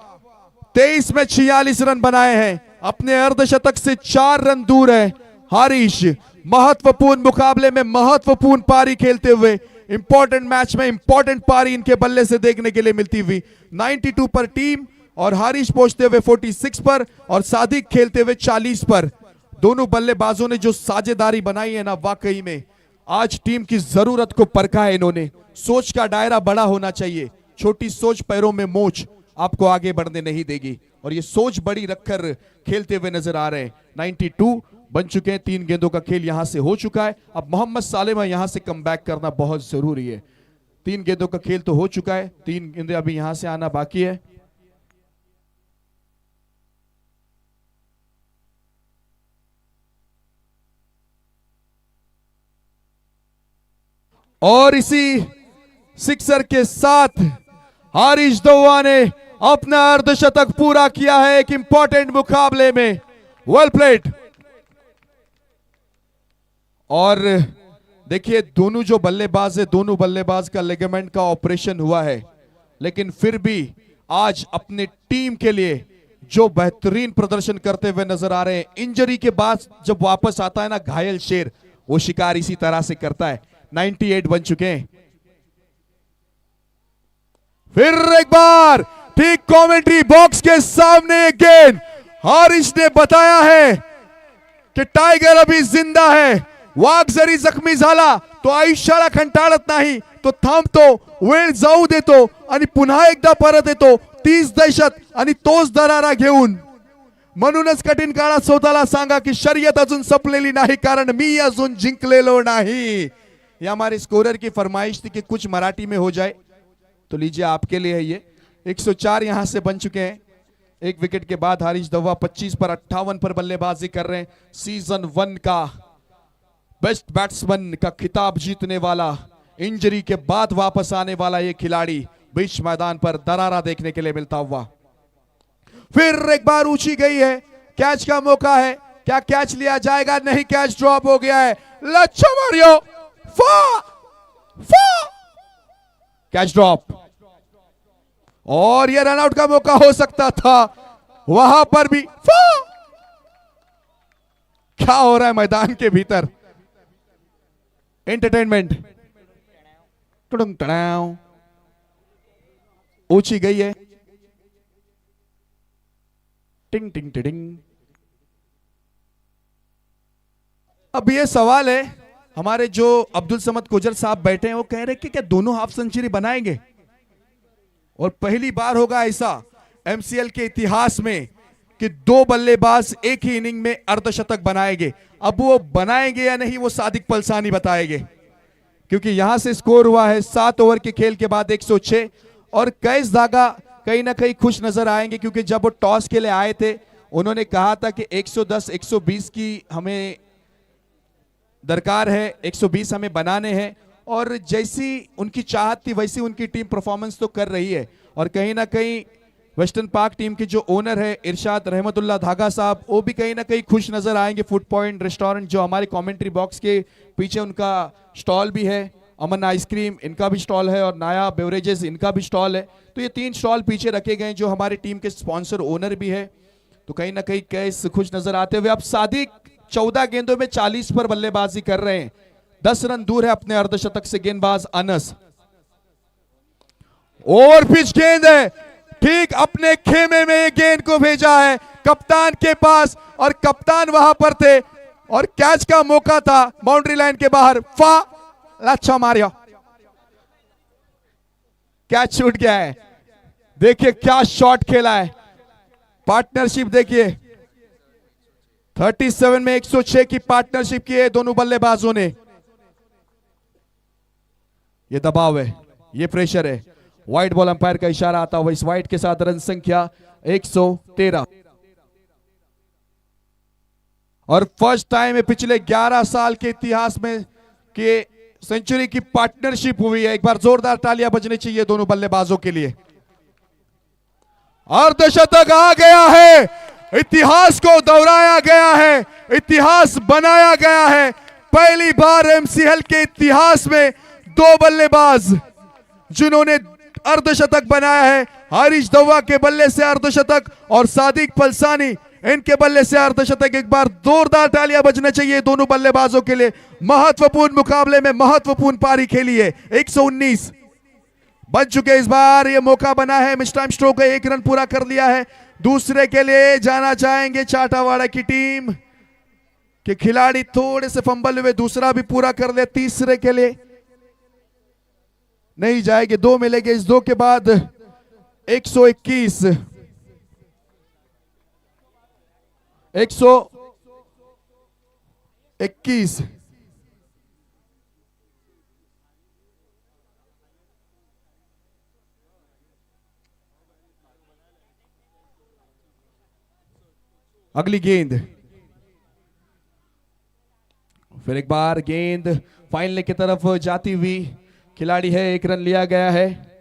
23 में 46 रन बनाए हैं, अपने अर्धशतक से 4 रन दूर है हरीश। महत्वपूर्ण मुकाबले में महत्वपूर्ण पारी खेलते हुए, इंपॉर्टेंट मैच में इंपॉर्टेंट पारी इनके बल्ले से देखने के लिए मिलती हुई। 92 पर टीम और हरीश पहुंचते हुए 46 पर और सादिक खेलते हुए 40 पर। दोनों बल्लेबाजों ने जो साझेदारी बनाई है ना, वाकई में आज टीम की जरूरत को परखा है इन्होंने। सोच का दायरा बड़ा होना चाहिए, छोटी सोच पैरों में मोच, आपको आगे बढ़ने नहीं देगी, और ये सोच बड़ी रखकर खेलते हुए नजर आ रहे हैं। 92 बन चुके हैं, 3 गेंदों का खेल यहां से हो चुका है। अब मोहम्मद सालिम यहां से कमबैक करना बहुत जरूरी है। 3 गेंदों का खेल तो हो चुका है, 3 गेंदें अभी यहां से आना बाकी है। और इसी सिक्सर के साथ हारिश दौआ ने अपना अर्धशतक पूरा किया है एक इंपॉर्टेंट मुकाबले में। Well played. और देखिए दोनों जो बल्लेबाज है, दोनों बल्लेबाज का लिगामेंट का ऑपरेशन हुआ है, लेकिन फिर भी आज अपने टीम के लिए जो बेहतरीन प्रदर्शन करते हुए नजर आ रहे हैं। इंजरी के बाद जब वापस आता है ना घायल शेर, वो शिकार इसी तरह से करता है। 98 बन चुके हैं। फिर एक बार ठीक कमेंट्री बॉक्स के सामने गेंद। हारिश ने बताया है की टायगर अभी जिंदा है, वाघ जरी जखमी झाला तो आयुष्याला कंटाळत नाही, तो थांबतो, वेळ जाऊ देतो आणि पुन्हा एकदा परत येतो तीच दहशत आणि तोच दरारा घेऊन। म्हणूनच कठीण काळात स्वतःला सांगा की शर्यत अजून संपलेली नाही, कारण मी अजून जिंकलेलो नाही। ये हमारे स्कोरर की फरमाइश थी कि कुछ मराठी में हो जाए, तो लीजिए आपके लिए है ये। 104 यहां से बन चुके हैं। एक विकेट के बाद हारिश दौआ 25 पर 58 पर बल्लेबाजी कर रहे हैं। सीजन 1 का बेस्ट बैट्समैन का खिताब जीतने वाला, इंजरी के बाद वापस आने वाला ये खिलाड़ी बीच मैदान पर दरारा देखने के लिए मिलता हुआ। फिर एक बार ऊंची गई है, कैच का मौका है, क्या कैच लिया जाएगा? नहीं, कैच ड्रॉप हो गया है। लच्छा मारियो, कैच ड्रॉप, और यह रनआउट का मौका हो सकता था, वहां पर भी क्या हो रहा है मैदान के भीतर? एंटरटेनमेंट ऊंची गई है, टिंग टिंग टिंग। अब ये सवाल है, हमारे जो अब्दुल समद कोजर साहब बैठे हैं वो कह रहे कि क्या दोनों हाफ सेंचुरी बनाएंगे? और पहली बार होगा ऐसा एमसीएल के इतिहास में कि 2 बल्लेबाज एक ही इनिंग में अर्धशतक बनाएंगे। अब वो बनाएंगे या नहीं वो सादिक पलसानी बताएंगे, क्योंकि यहां से स्कोर हुआ है 7 ओवर के खेल के बाद 106। और कैस धागा कहीं ना कहीं खुश नजर आएंगे, क्योंकि जब वो टॉस के लिए आए थे उन्होंने कहा था कि 110 120 की हमें दरकार है, 120 हमें बनाने हैं, और जैसी उनकी चाहत थी वैसी उनकी टीम परफॉर्मेंस तो कर रही है। और कहीं ना कहीं वेस्टर्न पार्क टीम के जो ओनर है इरशाद रहमतुल्लाह धागा साहब, वो भी कहीं ना कहीं खुश नजर आएंगे। फूड पॉइंट रेस्टोरेंट जो हमारे कमेंट्री बॉक्स के पीछे उनका स्टॉल भी है, अमन आइसक्रीम इनका भी स्टॉल है, और नाया बेवरेजेस इनका भी स्टॉल है। तो ये 3 स्टॉल पीछे रखे गए जो हमारी टीम के स्पॉन्सर ओनर भी है। तो कहीं ना कहीं कैस खुश नजर आते हुए। अब सादिक 14 गेंदों में 40 पर बल्लेबाजी कर रहे हैं, 10 रन दूर है अपने अर्धशतक से गेंदबाज अनस। ओवर पिच गेंद है, ठीक अपने खेमे में गेंद को भेजा है कप्तान के पास, और कप्तान वहां पर थे और कैच का मौका था बाउंड्री लाइन के बाहर। अच्छा मारिया, कैच छूट गया है। देखिए क्या शॉट खेला है, पार्टनरशिप देखिए 37 में 106 की पार्टनरशिप की है दोनों बल्लेबाजों ने। ये दबाव है, ये प्रेशर है। व्हाइट बॉल अंपायर का इशारा आता हुआ इस व्हाइट के साथ रन संख्या 113। और फर्स्ट टाइम है पिछले 11 साल के इतिहास में कि सेंचुरी की पार्टनरशिप हुई है। एक बार जोरदार तालियां बजनी चाहिए दोनों बल्लेबाजों के लिए। अर्धशतक आ गया है, इतिहास को दोहराया गया है, इतिहास बनाया गया है। पहली बार एमसीएल के इतिहास में 2 बल्लेबाज जिन्होंने अर्धशतक बनाया है, हारिश दौआ के बल्ले से अर्धशतक और सादिक पलसानी इनके बल्ले से अर्धशतक। एक बार जोरदार तालियां बजने चाहिए दोनों बल्लेबाजों के लिए। महत्वपूर्ण मुकाबले में महत्वपूर्ण पारी खेली है। 119 बच चुके इस बार, ये मौका बना है। मिस टाइम स्ट्रोक का 1 रन पूरा कर लिया है। दूसरे के लिए जाना चाहेंगे चाटावाड़ा की टीम के खिलाड़ी, थोड़े से फंबल हुए, दूसरा भी पूरा कर ले। तीसरे के लिए नहीं जाएंगे, 2 मिलेंगे। इस 2 के बाद 121, 121। अगली गेंद, फिर एक बार गेंद फाइनल की तरफ जाती हुई, खिलाड़ी है, 1 रन लिया गया है।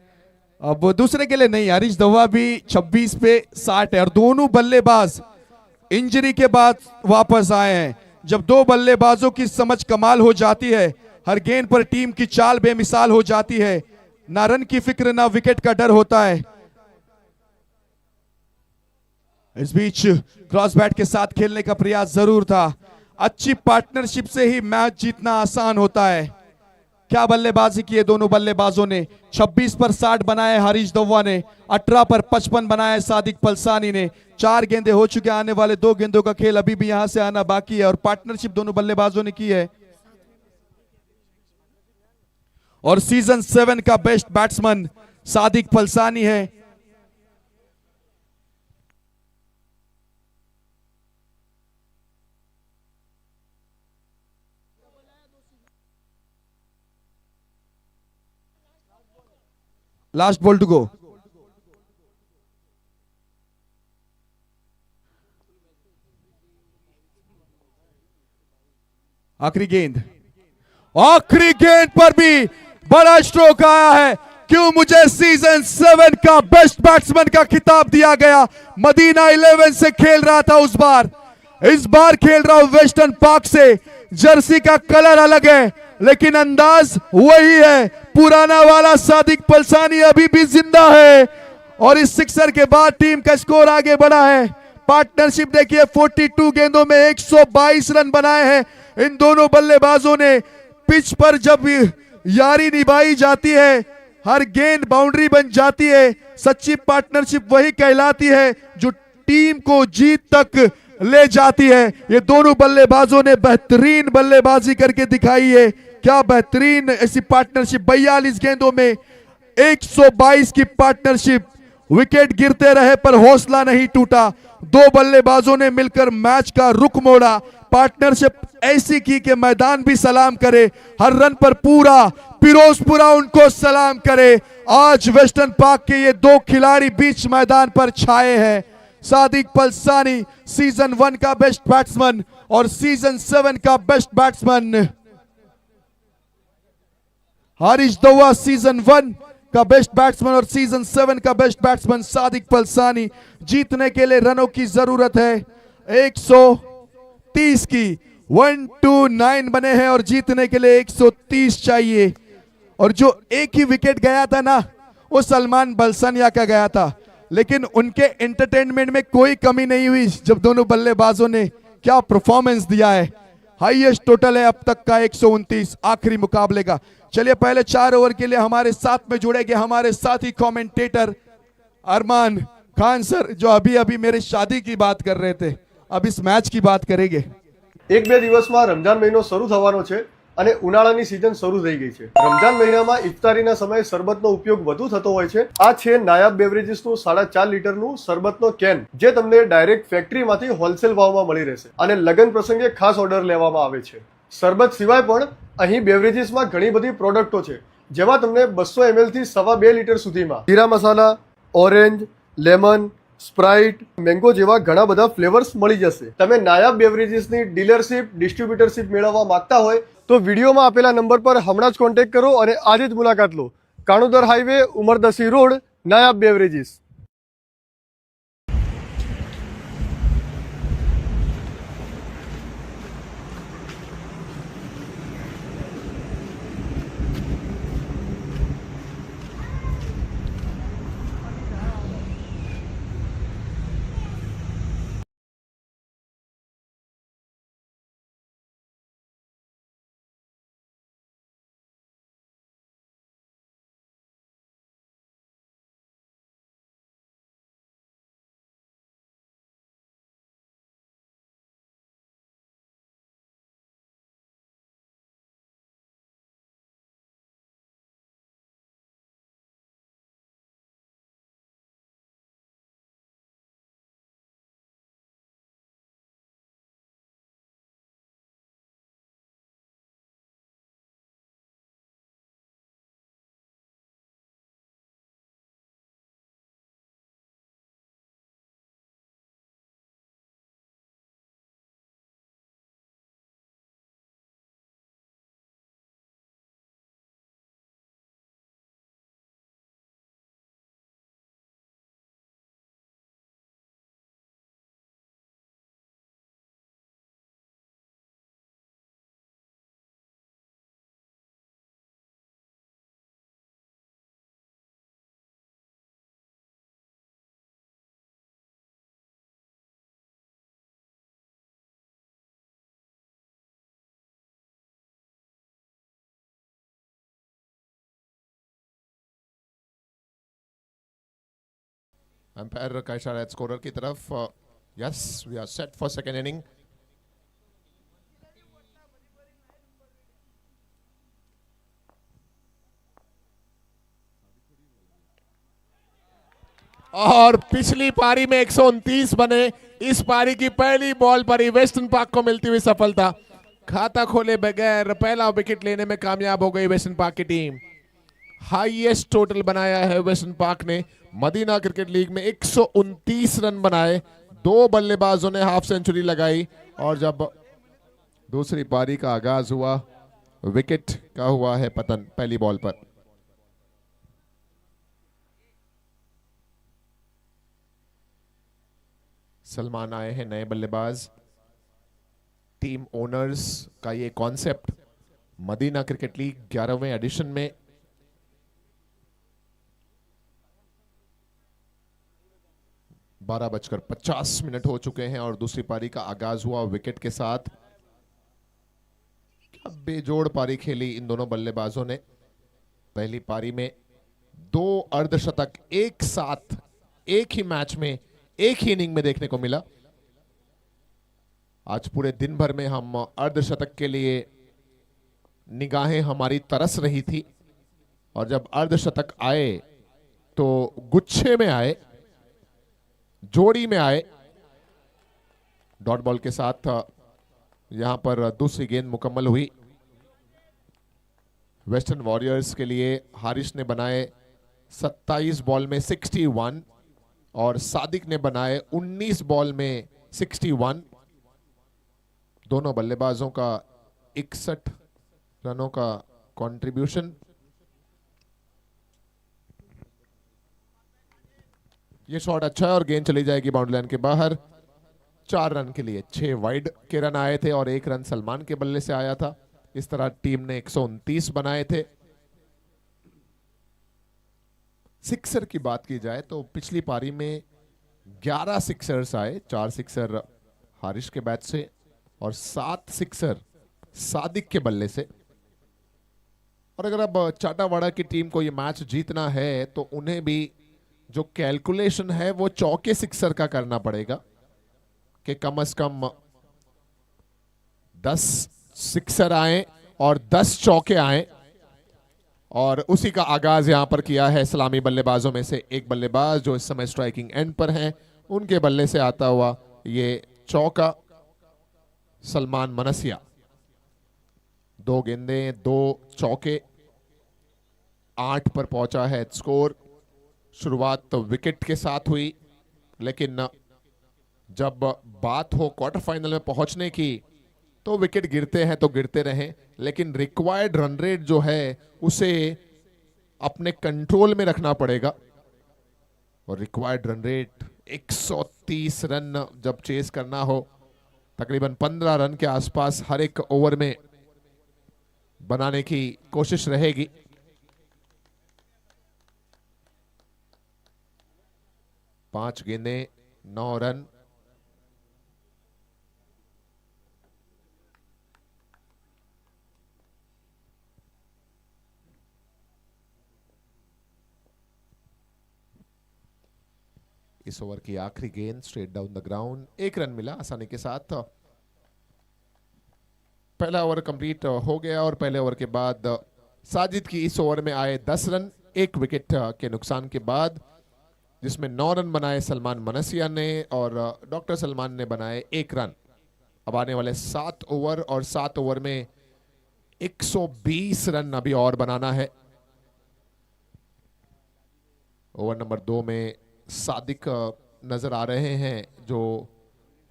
अब दूसरे के लिए नहीं, हरीश दवा भी 26 पे 60 है और दोनों बल्लेबाज इंजरी के बाद वापस आए हैं। जब दो बल्लेबाजों की समझ कमाल हो जाती है, हर गेंद पर टीम की चाल बेमिसाल हो जाती है, ना रन की फिक्र ना विकेट का डर होता है। इस बीच क्रॉस बैट के साथ खेलने का प्रयास जरूर था। अच्छी पार्टनरशिप से ही मैच जीतना आसान होता है। क्या बल्लेबाजी की है दोनों बल्लेबाजों ने। 26 पर 60 बनाए हरीश दव्वा ने, 18 पर 55 बनाए सादिक पलसानी ने। 4 गेंदें हो चुके, आने वाले 2 गेंदों का खेल अभी भी यहां से आना बाकी है और पार्टनरशिप दोनों बल्लेबाजों ने की है। और सीजन 7 का बेस्ट बैट्समैन सादिक पलसानी है। Last ball to go. आखिरी गेंद, आखिरी गेंद पर भी बड़ा स्ट्रोक आया है। क्यों मुझे सीजन 7 का बेस्ट बैट्समैन का खिताब दिया गया। मदीना 11 से खेल रहा था उस बार, इस बार खेल रहा हूं वेस्टर्न पार्क से। जर्सी का कलर अलग है लेकिन अंदाज वही है। पुराना वाला सादिक पलसानी अभी भी जिंदा है और इस सिक्सर के बाद टीम का स्कोर आगे बढ़ा है। पार्टनरशिप देखिए, 42 गेंदों में 122 रन बनाए हैं इन दोनों बल्लेबाजों ने। पिच पर जब यारी निभाई जाती है, हर गेंद बाउंड्री बन जाती है। सच्ची पार्टनरशिप वही कहलाती है जो टीम को जीत तक ले जाती है। ये दोनों बल्लेबाजों ने बेहतरीन बल्लेबाजी करके दिखाई है। क्या बेहतरीन ऐसी पार्टनरशिप, 42 गेंदों में 122 की पार्टनरशिप। विकेट गिरते रहे पर हौसला नहीं टूटा। दो बल्लेबाजों ने मिलकर मैच का रुख मोड़ा। पार्टनरशिप ऐसी की कि मैदान भी सलाम करे, हर रन पर पूरा फिरोजपुरा उनको सलाम करे। आज वेस्टर्न पार्क के ये दो खिलाड़ी बीच मैदान पर छाए हैं। सादिक पलसानी सीजन 1 का बेस्ट बैट्समैन और सीजन 7 का बेस्ट बैट्समैन हरीश दव्वा सीजन 1 का बेस्ट बैट्समैन और सीजन 7 का बेस्ट बैट्समैन सादिक पलसानी। जीतने के लिए रनों की जरूरत है 130 की। 129 बने हैं और जीतने के लिए 130 चाहिए। और जो एक ही विकेट गया था ना, वो सलमान बलसनिया का गया था, लेकिन उनके एंटरटेनमेंट में कोई कमी नहीं हुई जब दोनों बल्लेबाजों ने क्या परफॉर्मेंस दिया है। हाईएस्ट टोटल है अब तक का 129 आखिरी मुकाबले का। चलिए पहले 4 ओवर के लिए हमारे साथ में जुड़ेंगे हमारे साथी कमेंटेटर अरमान खान सर, जो अभी अभी मेरे शादी की बात कर रहे थे, अब इस मैच की बात करेंगे। 1-2 દિવસમાં રમજાન મહિનો શરૂ થવાનો છે અને ઉનાળાની સિઝન શરૂ થઈ ગઈ છે। રમજાન મહિનામાં ઇફતારીના સમયે શરબતનો ઉપયોગ વધુ થતો હોય છે। આ છે નાયાબ બેવરેજીસનું 4.5 લીટરનું શરબતનો કેન, જે તમને ડાયરેક્ટ ફેક્ટરીમાંથી હોલસેલ ભાવમાં મળી રહેશે અને લગ્ન પ્રસંગે ખાસ ઓર્ડર લેવામાં આવે છે। શરબત સિવાય પણ અહીં બેવરેજીસમાં ઘણી બધી પ્રોડક્ટો છે, જેમાં તમને 200 ml થી 2.5 લીટર સુધીમાં જીરા મસાલા, ઓરેન્જ, લેમન, સ્પ્રાઇટ, મેંગો જેવા ઘણા બધા ફ્લેવર્સ મળી જશે। તમે નાયાબ બેવરેજીસની ડીલરશીપ, ડિસ્ટ્રીબ્યુટરશીપ મેળવવા માંગતા હોય તો વિડીયોમાં આપેલા નંબર પર હમણાં જ કોન્ટેક્ટ કરો અને આજે જ મુલાકાત લો। Kanodar highway, Umardashi road, Nayab beverages. Umpire का इशारा है स्कोरर की तरफ। Yes, we are set for second inning. और पिछली पारी में 129 बने, इस पारी की पहली बॉल पर ही वेस्टर्न पार्क को मिलती हुई सफलता। खाता खोले बगैर पहला विकेट लेने में कामयाब हो गई वेस्टर्न पार्क की टीम। हाईएस्ट टोटल बनाया है वेस्टर्न पार्क ने। मदीना क्रिकेट लीग में 129 रन बनाए, 2 बल्लेबाजों ने हाफ सेंचुरी लगाई। और जब दूसरी पारी का आगाज हुआ, विकेट का हुआ है पतन पहली बॉल पर। सलमान आए हैं नए बल्लेबाज। टीम ओनर्स का ये कॉन्सेप्ट मदीना क्रिकेट लीग 11वें एडिशन में 12:50 हो चुके हैं और दूसरी पारी का आगाज हुआ विकेट के साथ। क्या बेजोड़ पारी खेली इन दोनों बल्लेबाजों ने। पहली पारी में 2 अर्धशतक एक साथ एक ही मैच में एक ही इनिंग में देखने को मिला। आज पूरे दिन भर में हम अर्धशतक के लिए निगाहें हमारी तरस रही थी और जब अर्धशतक आए तो गुच्छे में आए, जोड़ी में आए। डॉट बॉल के साथ यहां पर दूसरी गेंद मुकम्मल हुई। वेस्टर्न वॉरियर्स के लिए हारिश ने बनाए 27 बॉल में 61 और सादिक ने बनाए 19 बॉल में 61। दोनों बल्लेबाजों का 61 रनों का कंट्रीब्यूशन। ये शॉट अच्छा है और गेंद चली जाएगी बाउंड्री लाइन के बाहर। 4 रन के लिए 6 वाइड के रन आए थे और 1 रन सलमान के बल्ले से आया था। इस तरह टीम ने 129 बनाए थे। सिक्सर की बात की जाए तो पिछली पारी में 11 सिक्सर्स आए, 4 सिक्सर हारिश के बैट से और 7 सिक्सर सादिक के बल्ले से। और अगर अब चाटावाड़ा की टीम को यह मैच जीतना है तो उन्हें भी जो कैलकुलेशन है वो चौके सिक्सर का करना पड़ेगा कि कम से कम 10 सिक्सर आए और 10 चौके आए। और उसी का आगाज यहां पर किया है सलामी बल्लेबाजों में से एक बल्लेबाज जो इस समय स्ट्राइकिंग एंड पर हैं, उनके बल्ले से आता हुआ ये चौका सलमान मनसिया। 2 गेंदें 2 चौके, 8 पर पहुंचा है स्कोर। शुरुआत तो विकेट के साथ हुई, लेकिन जब बात हो क्वार्टर फाइनल में पहुंचने की तो विकेट गिरते हैं तो गिरते रहें, लेकिन रिक्वायर्ड रन रेट जो है उसे अपने कंट्रोल में रखना पड़ेगा। और रिक्वायर्ड रन रेट 130 रन जब चेस करना हो, तकरीबन 15 रन के आसपास हर एक ओवर में बनाने की कोशिश रहेगी। पांच गेंदें 9 रन। इस ओवर की आखिरी गेंद straight down the ground, 1 run मिला आसानी के साथ। पहला ओवर कंप्लीट हो गया और पहले ओवर के बाद साजिद की इस ओवर में आए 10 रन 1 विकेट के नुकसान के बाद, जिसमें 9 रन बनाए सलमान मनसिया ने और डॉक्टर सलमान ने बनाए 1 रन। अब आने वाले 7 ओवर और 7 ओवर में 120 रन अभी और बनाना है। ओवर नंबर 2 में सादिक नजर आ रहे हैं जो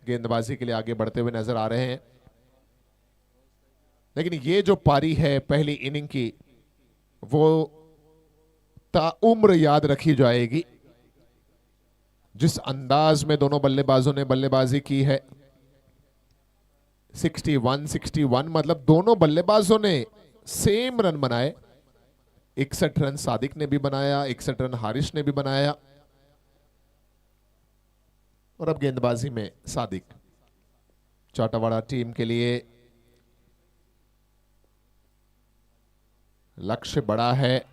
गेंदबाजी के लिए आगे बढ़ते हुए नजर आ रहे हैं, लेकिन ये जो पारी है पहली इनिंग की वो ताउम्र याद रखी जाएगी। जिस अंदाज में दोनों बल्लेबाजों ने बल्लेबाजी की है, 61 मतलब दोनों बल्लेबाजों ने सेम रन बनाए। 61 रन सादिक ने भी बनाया, 61 रन हारिश ने भी बनाया। और अब गेंदबाजी में सादिक। चाटावाड़ा टीम के लिए लक्ष्य बड़ा है,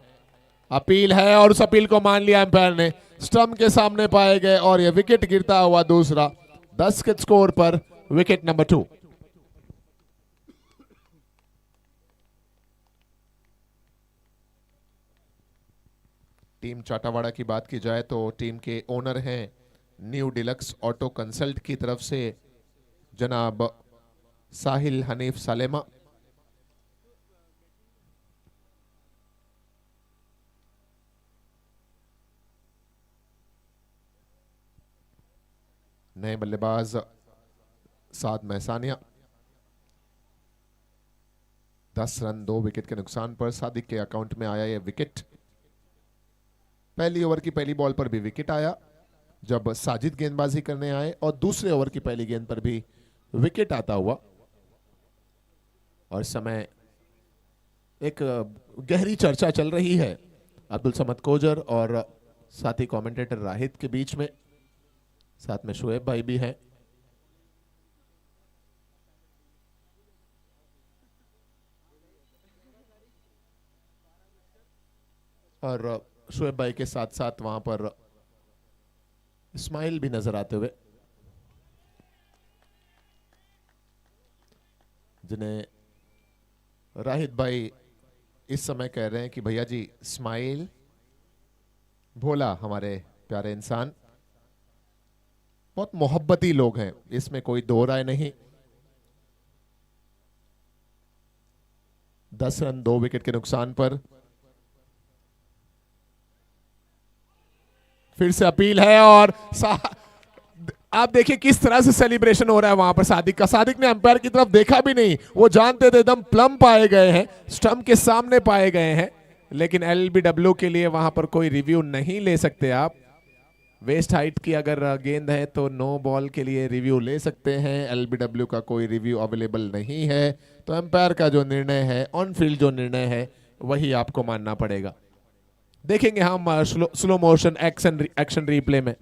अपील है और उस अपील को मान लिया अंपायर ने। स्टंप के सामने पाए गए और यह विकेट गिरता हुआ दूसरा 10 के स्कोर पर विकेट नंबर 2। टीम चाटावाड़ा की बात की जाए तो टीम के ओनर हैं न्यू डिलक्स ऑटो कंसल्ट की तरफ से जनाब साहिल हनीफ सालेमा। नए बल्लेबाज साद महसानिया। 10 रन 2 विकेट के नुकसान पर सादिक के अकाउंट में आया यह विकेट। पहली ओवर की पहली बॉल पर भी विकेट आया जब साजिद गेंदबाजी करने आए और दूसरे ओवर की पहली गेंद पर भी विकेट आता हुआ। और समय एक गहरी चर्चा चल रही है अब्दुल समद कोजर और साथी कमेंटेटर राहित के बीच में, साथ में शोएब भाई भी हैं। और शोएब भाई के साथ साथ वहां पर इस्माइल भी नजर आते हुए, जिन्हें राहित भाई इस समय कह रहे हैं कि भैया जी इस्माइल भोला हमारे प्यारे इंसान, बहुत मोहब्बती लोग हैं, इसमें कोई दो राय नहीं। 10 रन 2 विकेट के नुकसान पर फिर से अपील है और आप देखिए किस तरह से सेलिब्रेशन हो रहा है वहां पर सादिक का। सादिक ने अंपायर की तरफ देखा भी नहीं, वो जानते थे एकदम प्लम पाए गए हैं, स्टंप के सामने पाए गए हैं, लेकिन एलबीडब्ल्यू के लिए वहां पर कोई रिव्यू नहीं ले सकते आप। वेस्ट हाइट की अगर गेंद है तो नो बॉल के लिए रिव्यू ले सकते हैं, एलबीडब्ल्यू का कोई रिव्यू अवेलेबल नहीं है, तो अंपायर का जो निर्णय है, ऑन फील्ड जो निर्णय है, वही आपको मानना पड़ेगा। देखेंगे हम स्लो मोशन एक्शन रिप्ले में,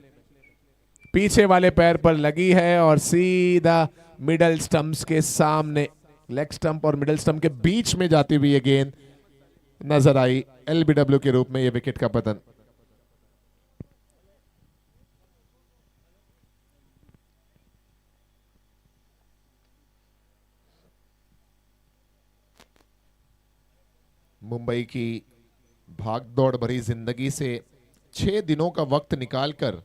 पीछे वाले पैर पर लगी है और सीधा मिडल स्टंप्स के सामने, लेग स्टंप और मिडल स्टंप के बीच में जाती हुई ये गेंद नजर आई। एलबीडब्ल्यू के रूप में ये विकेट का पतन। मुंबई की भागदौड़ भरी जिंदगी से 6 दिनों का वक्त निकालकर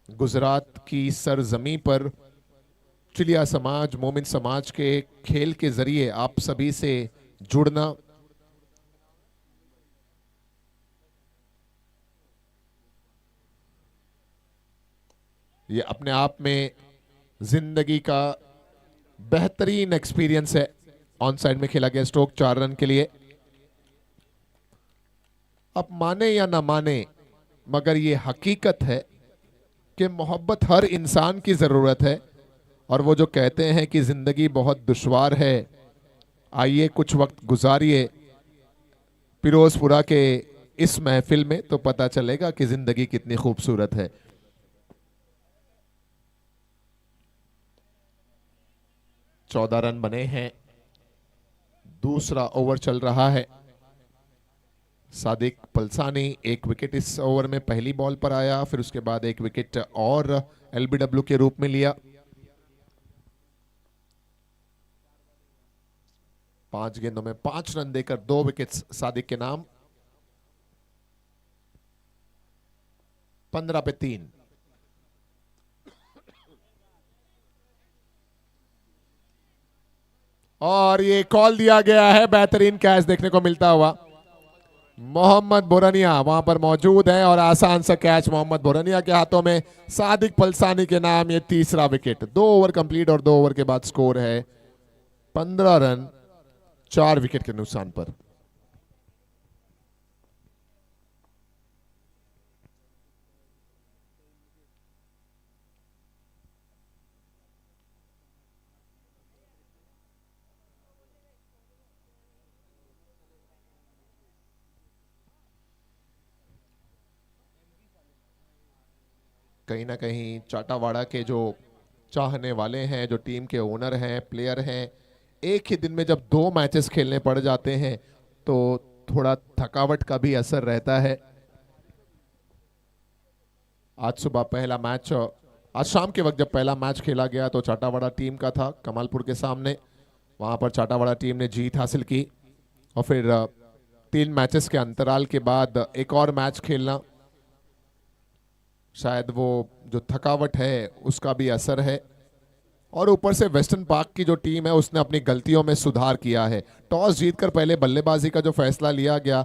गुजरात की सरजमी पर चिलिया समाज, मोमिन समाज के खेल के जरिए आप सभी से जुड़ना, ये अपने आप में जिंदगी का बेहतरीन एक्सपीरियंस है। ऑन साइड में खेला गया स्ट्रोक 4 रन के लिए। अब माने या ना माने, मगर ये हकीकत है कि मोहब्बत हर इंसान की ज़रूरत है। और वो जो कहते हैं कि ज़िंदगी बहुत दुश्वार है, आइए कुछ वक्त गुजारिए फिरोजपुरा के इस महफिल में, तो पता चलेगा कि ज़िंदगी कितनी खूबसूरत है। चौदह रन बने हैं, दूसरा ओवर चल रहा है। सादिक पलसानी 1 विकेट इस ओवर में पहली बॉल पर आया, फिर उसके बाद 1 विकेट और एलबीडब्ल्यू के रूप में लिया। 5 गेंदों में 5 रन देकर 2 विकेट्स सादिक के नाम। 15 पे 3। और ये कॉल दिया गया है, बेहतरीन कैच देखने को मिलता हुआ। मोहम्मद बोरनिया वहां पर मौजूद है और आसान सा कैच मोहम्मद बोरनिया के हाथों में। सादिक पलसानी के नाम ये तीसरा विकेट। 2 ओवर कंप्लीट और 2 ओवर के बाद स्कोर है 15 रन 4 विकेट के नुकसान पर। कहीं ना कहीं चाटावाड़ा के जो चाहने वाले हैं, जो टीम के ओनर हैं, प्लेयर हैं, एक ही दिन में जब 2 मैचेस खेलने पड़ जाते हैं तो थोड़ा थकावट का भी असर रहता है। आज सुबह पहला मैच, आज शाम के वक्त जब पहला मैच खेला गया तो चाटावाड़ा टीम का था कमालपुर के सामने। वहां पर चाटावाड़ा टीम ने जीत हासिल की और फिर 3 मैचेस के अंतराल के बाद एक और मैच खेलना, शायद वो जो थकावट है उसका भी असर है। और ऊपर से वेस्टर्न पार्क की जो टीम है उसने अपनी गलतियों में सुधार किया है। टॉस जीतकर पहले बल्लेबाजी का जो फैसला लिया गया,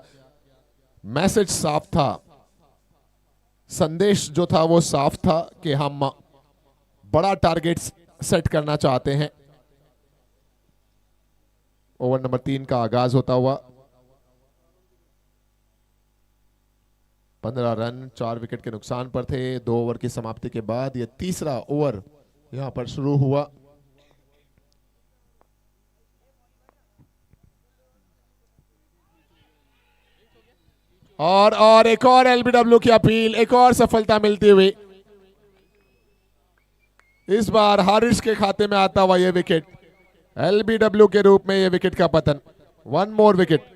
मैसेज साफ था, संदेश जो था वो साफ था कि हम बड़ा टारगेट सेट करना चाहते हैं। ओवर नंबर 3 का आगाज होता हुआ 15 रन 4 विकेट के नुकसान पर थे। 2 ओवर की समाप्ति के बाद यह तीसरा ओवर यहां पर शुरू हुआ। और एक और एलबीडब्ल्यू की अपील, एक और सफलता मिलती हुई। इस बार हारिस के खाते में आता हुआ यह विकेट, एलबीडब्ल्यू के रूप में यह विकेट का पतन। 1 मोर विकेट।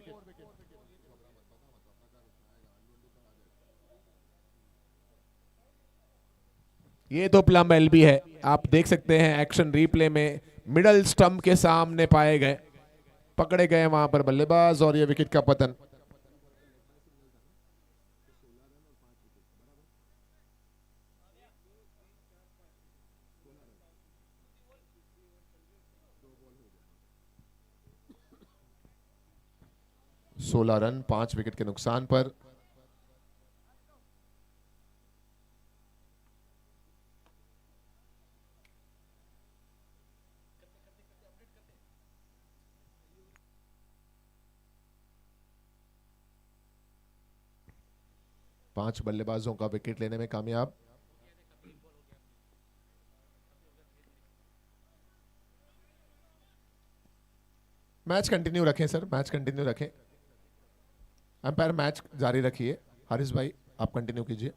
ये तो प्लम एलबी है, आप देख सकते हैं एक्शन रिप्ले में, मिडल स्टंप के सामने पाए गए, पकड़े गए वहां पर बल्लेबाज और ये विकेट का पतन। सोलह रन 5 विकेट के नुकसान पर। पांच बल्लेबाजों का विकेट लेने में कामयाब। मैच कंटिन्यू रखें सर, मैच कंटिन्यू रखें। अंपायर मैच जारी रखिए। हारिस भाई आप कंटिन्यू कीजिए।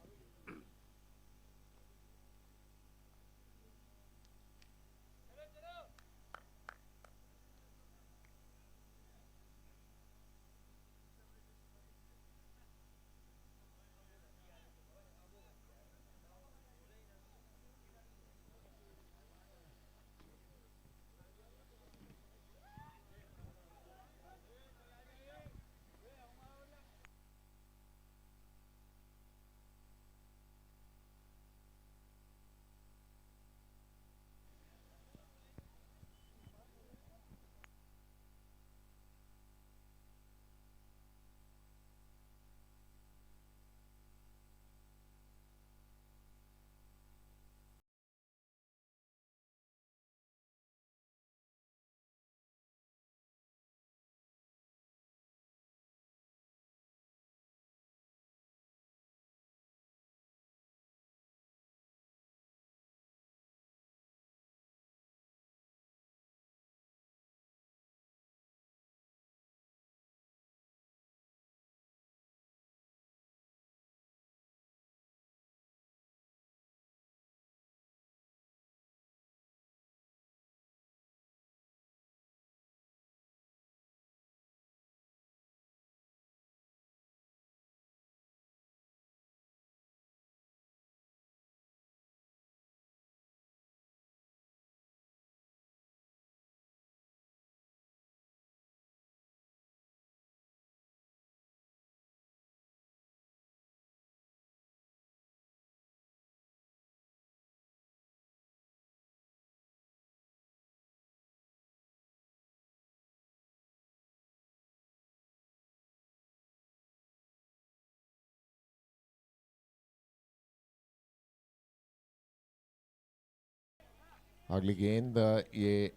अगली गेंद ये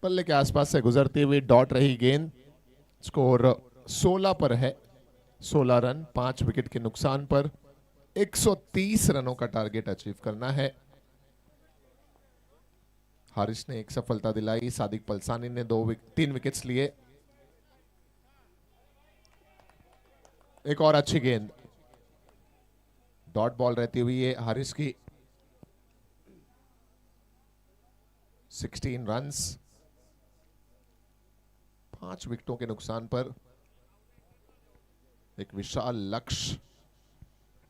पल्ले के आसपास से गुजरती हुई डॉट रही गेंद। स्कोर 16 पर है। 16 रन 5 विकेट के नुकसान पर 130 रनों का टारगेट अचीव करना है। हारिस ने एक सफलता दिलाई, सादिक पलसानी ने 3 विकेट्स लिए। एक और अच्छी गेंद, डॉट बॉल रहती हुई है हारिस की। 16 रन्स 5 विकेटों के नुकसान पर। एक विशाल लक्ष्य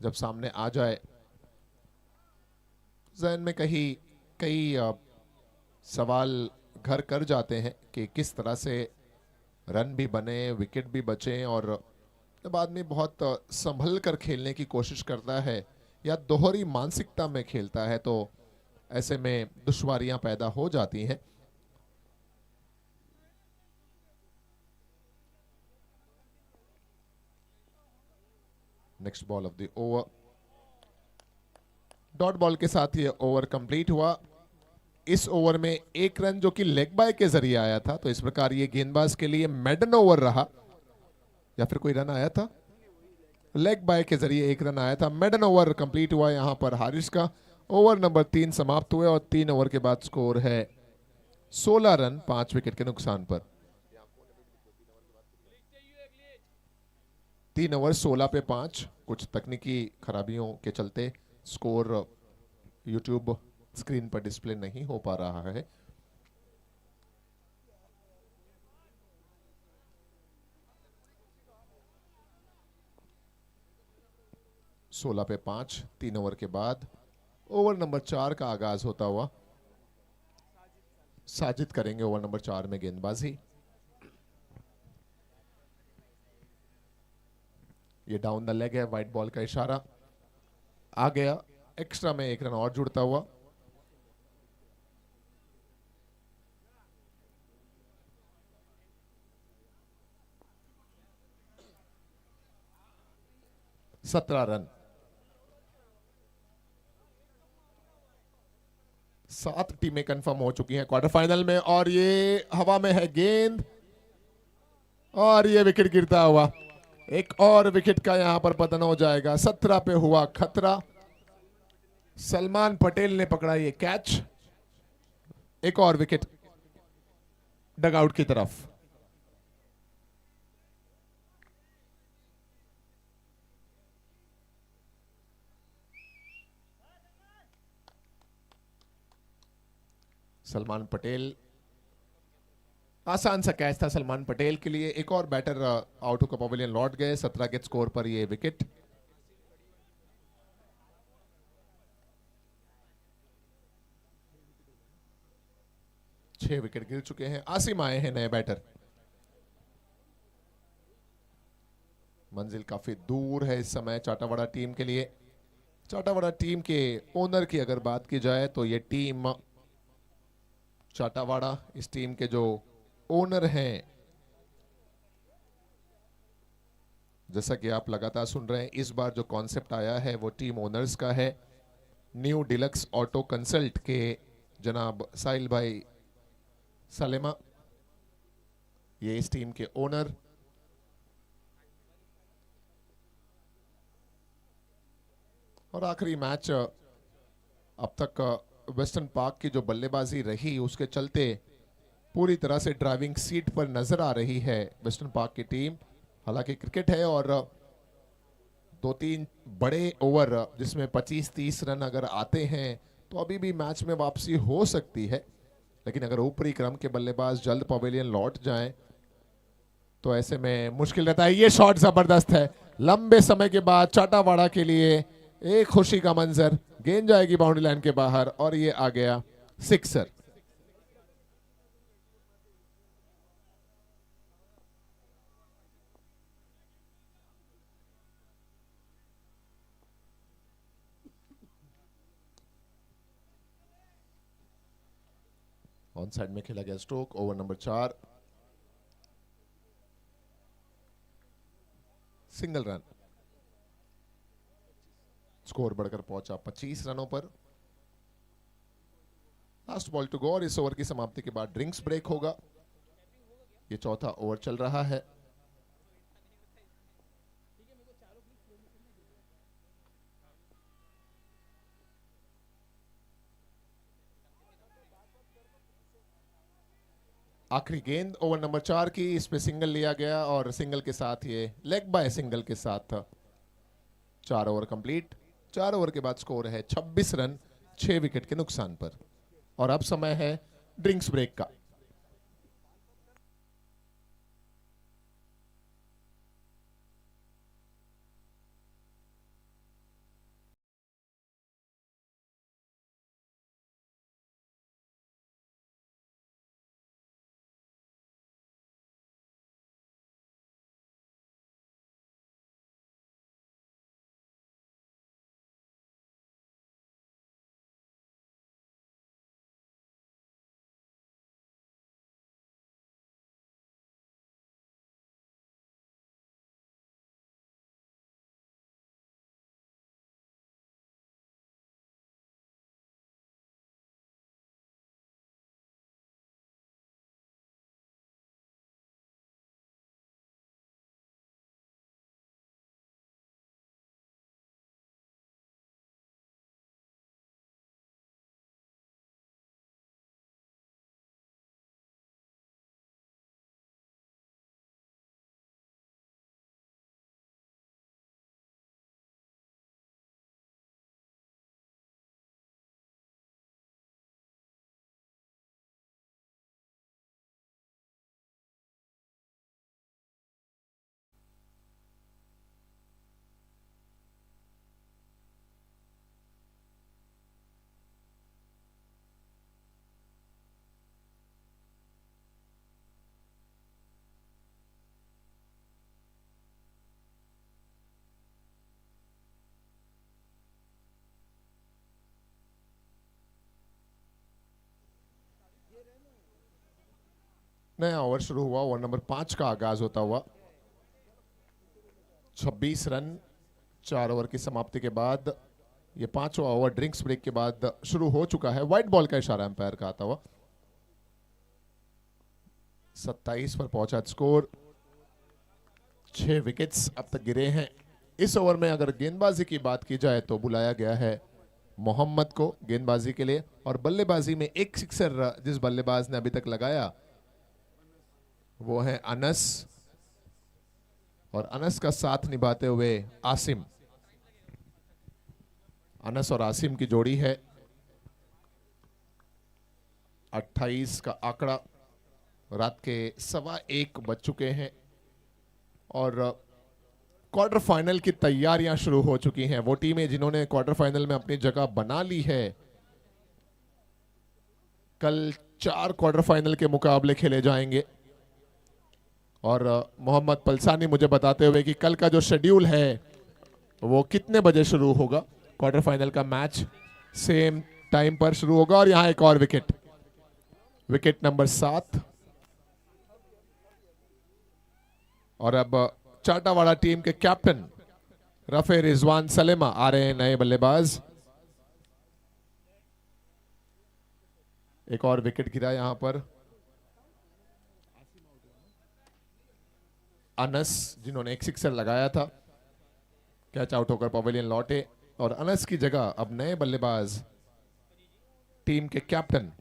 जब सामने आ जाए जहन में कई सवाल घर कर जाते हैं कि किस तरह से रन भी बने, विकेट भी बचे, और जब आदमी बहुत संभल कर खेलने की कोशिश करता है या दोहरी मानसिकता में खेलता है तो ऐसे में दुश्वारियां पैदा हो जाती हैं। Next ball of the over, dot ball के साथ ये ओवर कंप्लीट हुआ। इस ओवर में एक रन जो कि लेग बाय के जरिए आया था, तो इस प्रकार ये गेंदबाज के लिए मेडन ओवर रहा, या फिर कोई रन आया था? लेग बाय के जरिए एक रन आया था, मेडन ओवर कंप्लीट हुआ यहां पर हारिस का। ओवर नंबर 3 समाप्त हुए और 3 ओवर के बाद स्कोर है 16 रन 5 विकेट के नुकसान पर। 3 ओवर 16 पे 5, कुछ तकनीकी खराबियों के चलते स्कोर यूट्यूब स्क्रीन पर डिस्प्ले नहीं हो पा रहा है। सोलह पे 5, 3 ओवर के बाद ओवर नंबर 4 का आगाज होता हुआ साजिद करेंगे ओवर नंबर 4 में गेंदबाजी। ये डाउन द लेग है, वाइट बॉल का इशारा आ गया। एक्स्ट्रा में एक रन और जुड़ता हुआ। सत्रह रन, 7 टीमें कंफर्म हो चुकी हैं क्वार्टर फाइनल में, और ये हवा में है गेंद और ये विकेट गिरता हुआ। एक और विकेट का यहां पर पतन हो जाएगा। 17 पे हुआ खतरा। सलमान पटेल ने पकड़ा ये कैच। एक और विकेट डगआउट की तरफ। सलमान पटेल, आसान सा कैच था सलमान पटेल के लिए। एक और बैटर आउट होकर पवेलियन लौट गए। 17 के स्कोर पर ये विकेट। छह विकेट गिर चुके हैं। आसिम आए हैं नए बैटर। मंजिल काफी दूर है इस समय चाटावाड़ा टीम के लिए। चाटावाड़ा टीम के ओनर की अगर बात की जाए तो ये टीम चाटावाड़ा, इस टीम के जो ओनर हैं, जैसा कि आप लगातार सुन रहे हैं, इस बार जो कॉन्सेप्ट आया है वो टीम ओनर्स का है। न्यू डिलक्स ऑटो कंसल्ट के जनाब साहिल भाई सलेमा, ये इस टीम के ओनर। और आखिरी मैच अब तक वेस्टर्न पार्क की जो बल्लेबाजी रही उसके चलते पूरी तरह से ड्राइविंग सीट पर नजर आ रही है वेस्टर्न पार्क की टीम। हालांकि क्रिकेट है और 2-3 बड़े ओवर जिसमें 25-30 रन अगर आते हैं तो अभी भी मैच में वापसी हो सकती है, लेकिन अगर ऊपरी क्रम के बल्लेबाज जल्द पवेलियन लौट जाएं तो ऐसे में मुश्किल रहता है। ये शॉट जबरदस्त है, लंबे समय के बाद चाटावाड़ा के लिए एक खुशी का मंजर। गेंद जाएगी बाउंड्री लाइन के बाहर और ये आ गया सिक्सर। ऑन साइड में खेला गया stroke. Over number 4, single run. Score बढ़कर पहुंचा 25 रनों पर। लास्ट बॉल टू गो और इस ओवर की समाप्ति के बाद ड्रिंक्स ब्रेक होगा। ये चौथा ओवर चल रहा है। आखिरी गेंद ओवर नंबर 4 की, इस पे सिंगल लिया गया और सिंगल के साथ ये लेग बाय सिंगल के साथ 4 ओवर कंप्लीट। 4 ओवर के बाद स्कोर है 26 रन 6 विकेट के नुकसान पर। और अब समय है ड्रिंक्स ब्रेक का। नया ओवर शुरू हुआ, ओवर नंबर 5 का आगाज होता हुआ। 26 रन 4 ओवर की समाप्ति के बाद, ये 5वां ओवर ड्रिंक्स ब्रेक के बाद शुरू हो चुका है। व्हाइट बॉल का इशारा एम्पायर का आता हुआ। 27 पर पहुंचा स्कोर। 6 विकेट्स अब तक गिरे हैं। इस ओवर में अगर गेंदबाजी की बात की जाए तो बुलाया गया है मोहम्मद को गेंदबाजी के लिए, और बल्लेबाजी में एक सिक्सर जिस बल्लेबाज ने अभी तक लगाया वो है अनस, और अनस का साथ निभाते हुए आसिम। अनस और आसिम की जोड़ी है। 28 का आंकड़ा, रात के 1:15 बज चुके हैं और क्वार्टर फाइनल की तैयारियां शुरू हो चुकी हैं। वो टीमें जिन्होंने क्वार्टर फाइनल में अपनी जगह बना ली है, कल 4 क्वार्टर फाइनल के मुकाबले खेले जाएंगे। और मोहम्मद पलसानी मुझे बताते हुए कि कल का जो शेड्यूल है वो कितने बजे शुरू होगा। क्वार्टर फाइनल का मैच सेम टाइम पर शुरू होगा। और यहां एक और विकेट, विकेट नंबर 7। और अब चाटावाड़ा टीम के कैप्टन रफे रिजवान सलेमा आ रहे हैं, नए बल्लेबाज। एक और विकेट गिरा यहां पर। अनस जिन्होंने एक सिक्सर लगाया था, कैच आउट होकर पवेलियन लौटे, और अनस की जगह अब नए बल्लेबाज टीम के कैप्टन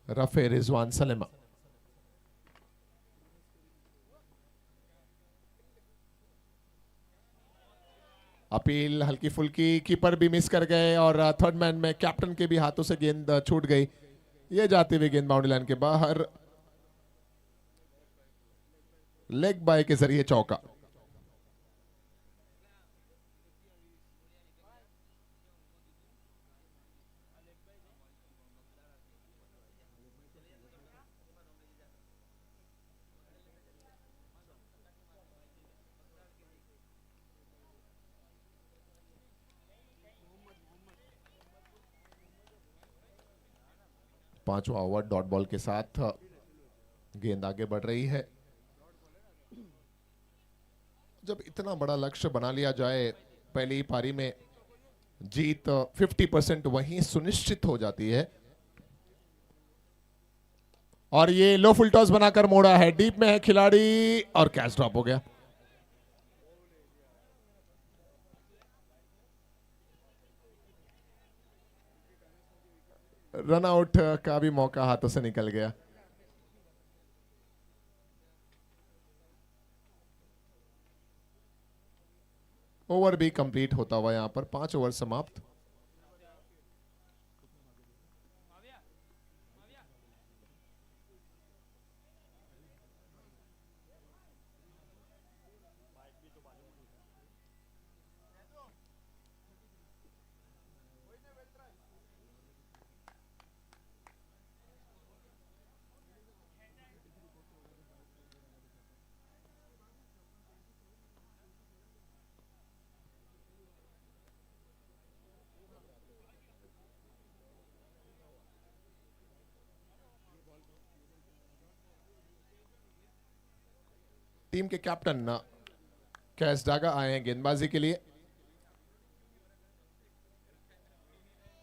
रफे रिजवान सलेमा। अपील हल्की फुल्की, कीपर भी मिस कर गए और थर्ड मैन में कैप्टन के भी हाथों से गेंद छूट गई। ये जाती हुई गेंद बाउंड्री लाइन के बाहर, लेग बाय के जरिए चौका। पांचवा ओवर डॉट बॉल के साथ गेंद आगे बढ़ रही है। जब इतना बड़ा लक्ष्य बना लिया जाए, पहली पारी में जीत 50% वहीं सुनिश्चित हो जाती है। और ये लो फुल टॉस बनाकर मोड़ा है, डीप में है खिलाड़ी और कैच ड्रॉप हो गया। रन आउट का भी मौका हाथों से निकल गया। ओवर भी कंप्लीट होता हुआ यहां पर, 5 ओवर समाप्त। टीम के कैप्टन कैस डागा आए हैं गेंदबाजी के लिए,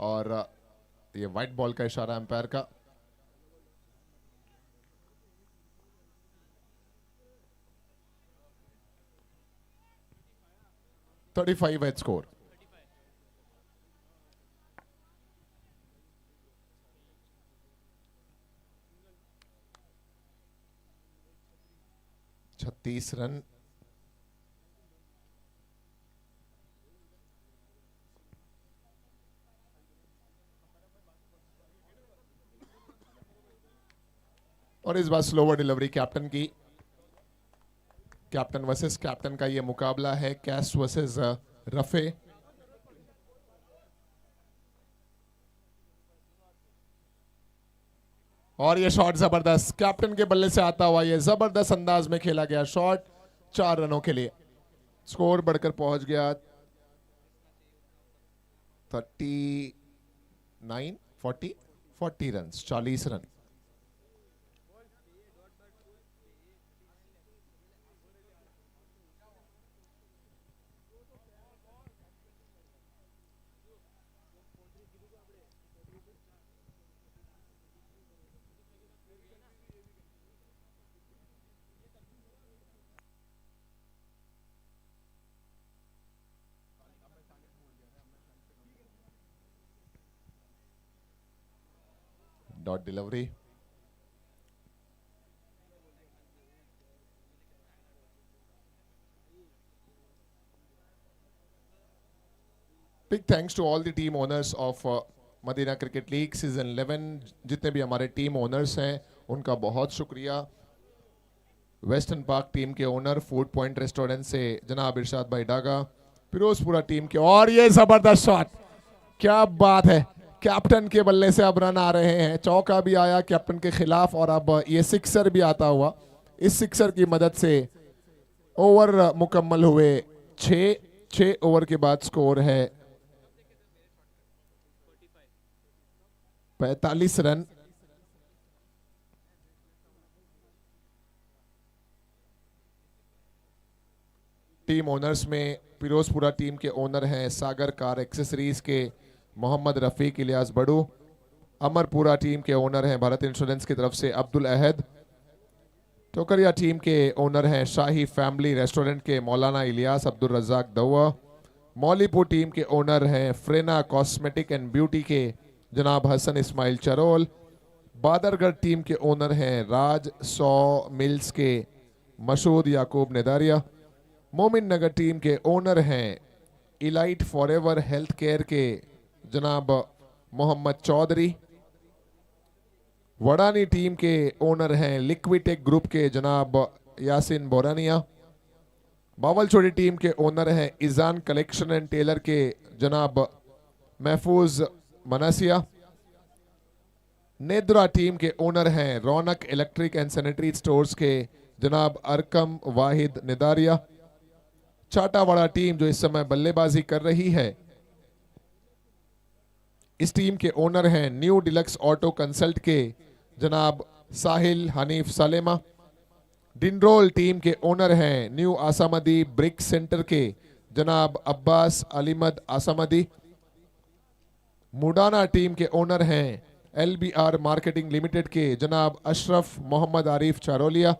और ये व्हाइट बॉल का इशारा एम्पायर का। $35 है स्कोर। छत्तीस रन। और इस बार स्लोवर डिलीवरी कैप्टन की। कैप्टन वर्सेस कैप्टन का यह मुकाबला है, कैस वर्सेस रफे। और ये शॉट जबरदस्त, कैप्टन के बल्ले से आता हुआ ये जबरदस्त अंदाज में खेला गया शॉट, 4 रनों के लिए। स्कोर बढ़कर पहुंच गया 39, 40 run, 40 run. Dot delivery. Big thanks to all the team owners of Madina cricket league season 11। जितने भी हमारे टीम ओनर्स हैं उनका बहुत शुक्रिया। वेस्टर्न पार्क टीम के ओनर, फूड पॉइंट रेस्टोरेंट से जनाब इरशाद भाई डागा, फिरोजपुरा टीम के, और ये जबरदस्त शॉट, क्या बात है, कैप्टन के बल्ले से अब रन आ रहे हैं। चौका भी आया कैप्टन के खिलाफ और अब ये सिक्सर भी आता हुआ। इस सिक्सर की मदद से ओवर मुकम्मल हुए 6 ओवर के बाद स्कोर है 45 रन। टीम ओनर्स में फिरोजपुरा टीम के ओनर हैं सागर कार एक्सेसरीज के मोहम्मद रफीक इलियास बड़ू। अमरपुरा टीम के ओनर हैं भारत इंश्योरेंस की तरफ से अब्दुल अहद। टोकरिया टीम के ओनर हैं शाही फैमिली रेस्टोरेंट के मौलाना इलियास अब्दुल रज़ाक दवा। मौलीपुर टीम के ओनर हैं फ्रेना कॉस्मेटिक एंड ब्यूटी के जनाब हसन इस्माइल चरोल। बादरगढ़ टीम के ओनर हैं राज सौ मिल्स के मशूद याकूब नेदारिया। मोमिन नगर टीम के ओनर हैं इलाइट फॉरएवर हेल्थ केयर के जनाब मोहम्मद चौधरी। वड़ानी टीम के ओनर हैं लिक्विटेक ग्रुप के जनाब यासिन बोरानिया। बावलचोड़ी टीम के ओनर हैं इजान कलेक्शन एंड टेलर के जनाब महफूज मनासिया। नेद्रा टीम के ओनर हैं रौनक इलेक्ट्रिक एंड सैनिटरी स्टोर्स के जनाब अरकम वाहिद निदारिया। चाटावाड़ा टीम जो इस समय बल्लेबाजी कर रही है, इस टीम के ओनर हैं न्यू डिलक्स ऑटो कंसल्ट के जनाब साहिल हनीफ सालेमा। डिंडरोल टीम के ओनर हैं न्यू आसामदी ब्रिक सेंटर के जनाब अब्बास अलीमद आसामदी। मुडाना टीम के ओनर हैं LBR मार्केटिंग लिमिटेड के जनाब अशरफ मोहम्मद आरिफ चारोलिया।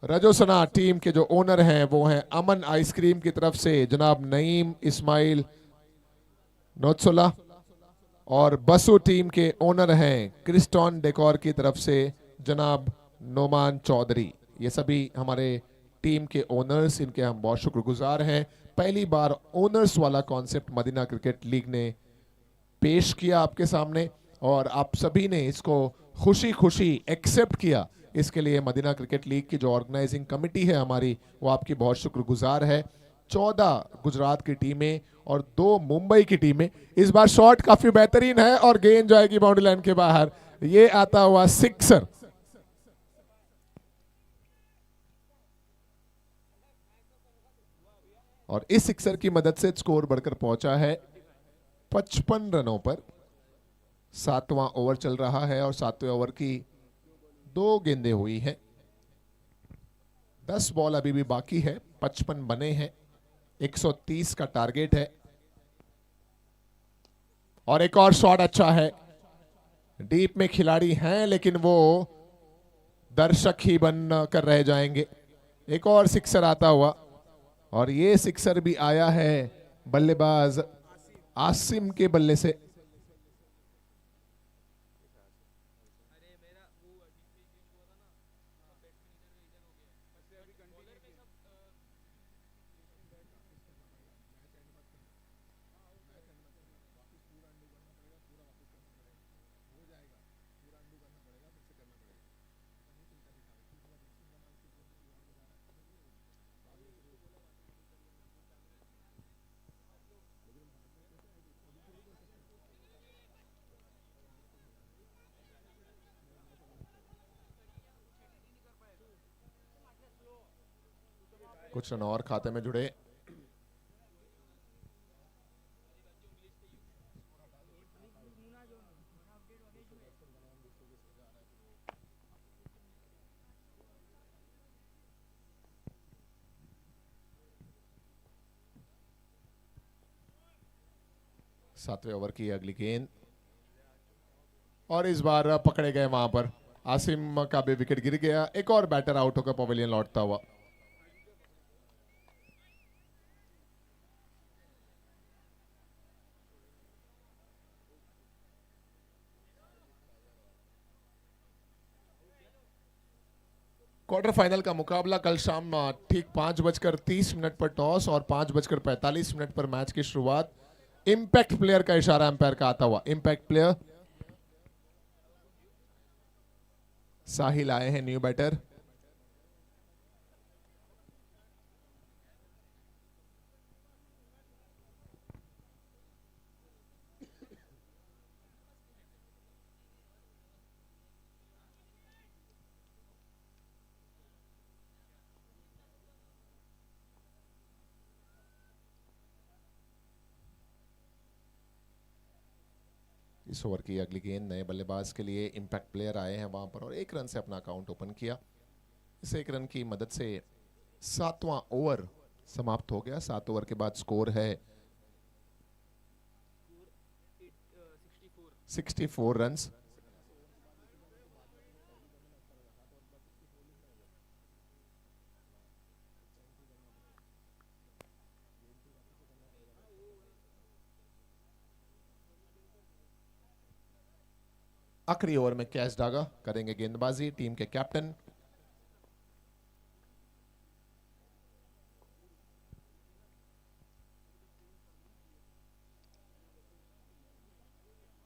रजोसना टीम के जो ओनर हैं वो हैं अमन आइसक्रीम की तरफ से जनाब नईम इस्माइल नोत्सोला। और बसु टीम के ओनर हैं क्रिस्टॉन डेकोर की तरफ से जनाब नोमान चौधरी। ये सभी हमारे टीम के ओनर्स, इनके हम बहुत शुक्रगुजार हैं। पहली बार ओनर्स वाला कॉन्सेप्ट मदीना क्रिकेट लीग ने पेश किया आपके सामने और आप सभी ने इसको खुशी खुशी एक्सेप्ट किया। इसके लिए मदीना क्रिकेट लीग की जो ऑर्गेनाइजिंग कमेटी है हमारी, वो आपकी बहुत शुक्रगुजार है। 14 गुजरात की टीमें और 2 मुंबई की टीमें। इस बार शॉट काफी बेहतरीन है और गेंद जाएगी बाउंड्री लाइन के बाहर। ये आता हुआ सिक्सर। और इस सिक्सर की मदद से स्कोर बढ़कर पहुंचा है 55 रनों पर। 7वां ओवर चल रहा है और 7वें ओवर की 2 गेंदें हुई हैं। 10 बॉल अभी भी बाकी है, 55 बने हैं, 130 का टारगेट है। और एक और शॉट अच्छा है, डीप में खिलाड़ी हैं लेकिन वो दर्शक ही बन कर रह जाएंगे। एक और सिक्सर आता हुआ और ये सिक्सर भी आया है बल्लेबाज आसिम के बल्ले से। कुछ रन और खाते में जुड़े। सातवें ओवर की अगली गेंद और इस बार पकड़े गए वहां पर। आसिम का भी विकेट गिर गया। एक और बैटर आउट होकर पवेलियन लौटता हुआ। क्वार्टर फाइनल का मुकाबला कल शाम ठीक 5:30 पर टॉस और 5:45 पर मैच की शुरुआत। इंपैक्ट प्लेयर का इशारा अंपायर का आता हुआ। इंपैक्ट प्लेयर साहिल आए हैं, न्यू बैटर। इस ओवर की अगली गेंद नए बल्लेबाज के लिए। इंपैक्ट प्लेयर आए हैं वहां पर और 1 रन से अपना अकाउंट ओपन किया। इस 1 रन की मदद से 7वां ओवर समाप्त हो गया। 7 ओवर के बाद स्कोर है 64 रन्स। आखिरी ओवर में कैच डागा करेंगे गेंदबाजी टीम के कैप्टन।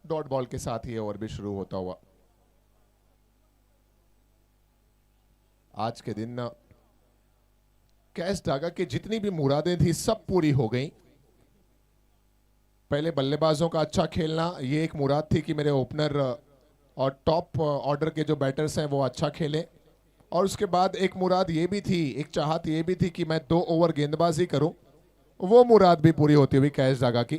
डॉट बॉल के साथ ही ओवर भी शुरू होता हुआ। आज के दिन कैच डागा की जितनी भी मुरादें थी सब पूरी हो गई। पहले बल्लेबाजों का अच्छा खेलना, ये एक मुराद थी कि मेरे ओपनर और टॉप ऑर्डर के जो बैटर्स हैं वो अच्छा खेलें। और उसके बाद एक मुराद ये भी थी, एक चाहत ये भी थी कि मैं 2 ओवर गेंदबाजी करूं। वो मुराद भी पूरी होती हुई कैच डागा की।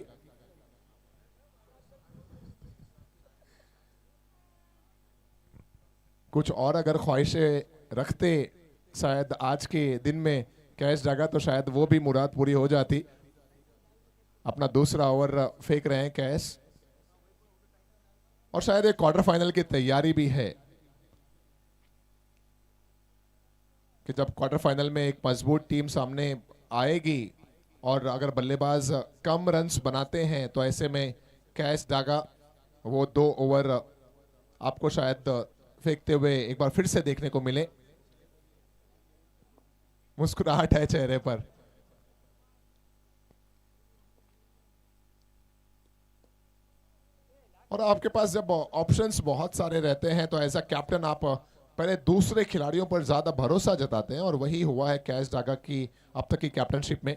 कुछ और अगर ख्वाहिशें रखते शायद आज के दिन में कैच डागा तो शायद वो भी मुराद पूरी हो जाती। अपना दूसरा ओवर फेंक रहे हैं कैच और शायद एक क्वार्टर फाइनल की तैयारी भी है कि जब क्वार्टर फाइनल में एक मजबूत टीम सामने आएगी और अगर बल्लेबाज कम रन्स बनाते हैं तो ऐसे में कैच डागा वो 2 ओवर आपको शायद फेंकते हुए एक बार फिर से देखने को मिले। मुस्कुराहट है चेहरे पर। और आपके पास जब ऑप्शंस बहुत सारे रहते हैं तो एज अ कैप्टन आप पहले दूसरे खिलाड़ियों पर ज्यादा भरोसा जताते हैं और वही हुआ है कैच डागा की अब तक की कैप्टनशिप में।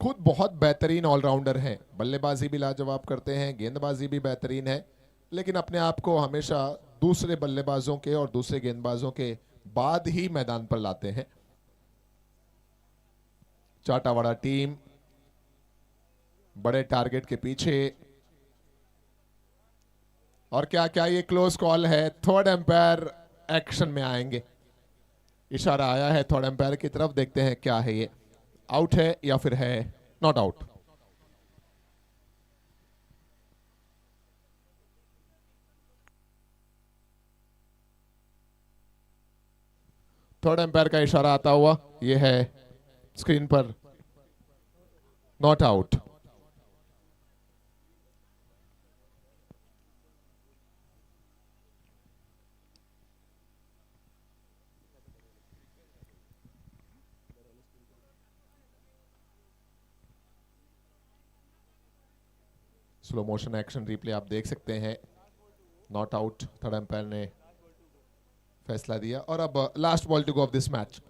खुद बहुत बेहतरीन ऑलराउंडर हैं, बल्लेबाजी भी लाजवाब करते हैं, गेंदबाजी भी बेहतरीन है, लेकिन अपने आप को हमेशा दूसरे बल्लेबाजों के और दूसरे गेंदबाजों के बाद ही मैदान पर लाते हैं। चाटावाड़ा टीम बड़े टारगेट के पीछे और क्या क्या ये क्लोज कॉल है। थर्ड एम्पायर एक्शन में आएंगे, इशारा आया है थर्ड एम्पायर की तरफ। देखते हैं क्या है, ये आउट है या फिर है नॉट आउट। थर्ड एम्पायर का इशारा आता हुआ, ये है स्क्रीन पर not out. Slow motion action replay आप देख सकते हैं। नॉट आउट थर्ड एम्पायर ने फैसला दिया और अब last ball to go of this match.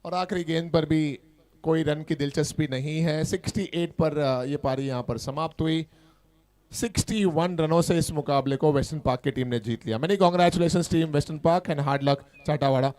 और आखिरी गेंद पर भी कोई रन की दिलचस्पी नहीं है। 68 पर यह पारी यहां पर समाप्त हुई। 61 रनों से इस मुकाबले को वेस्टर्न पार्क की टीम ने जीत लिया। Many congratulations team western park and hard luck Chatawada.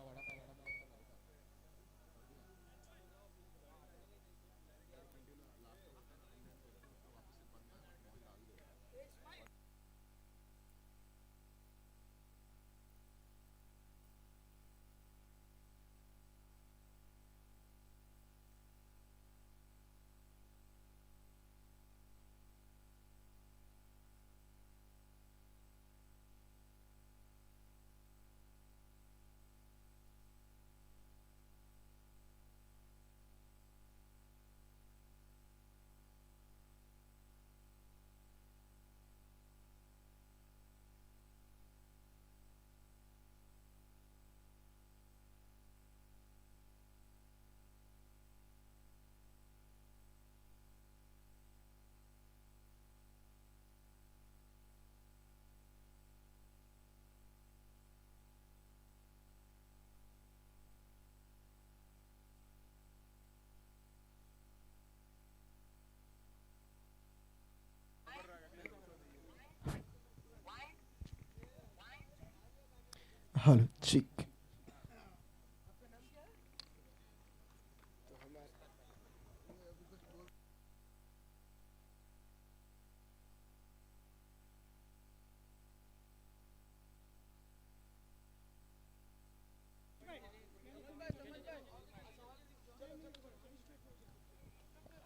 Hello जी।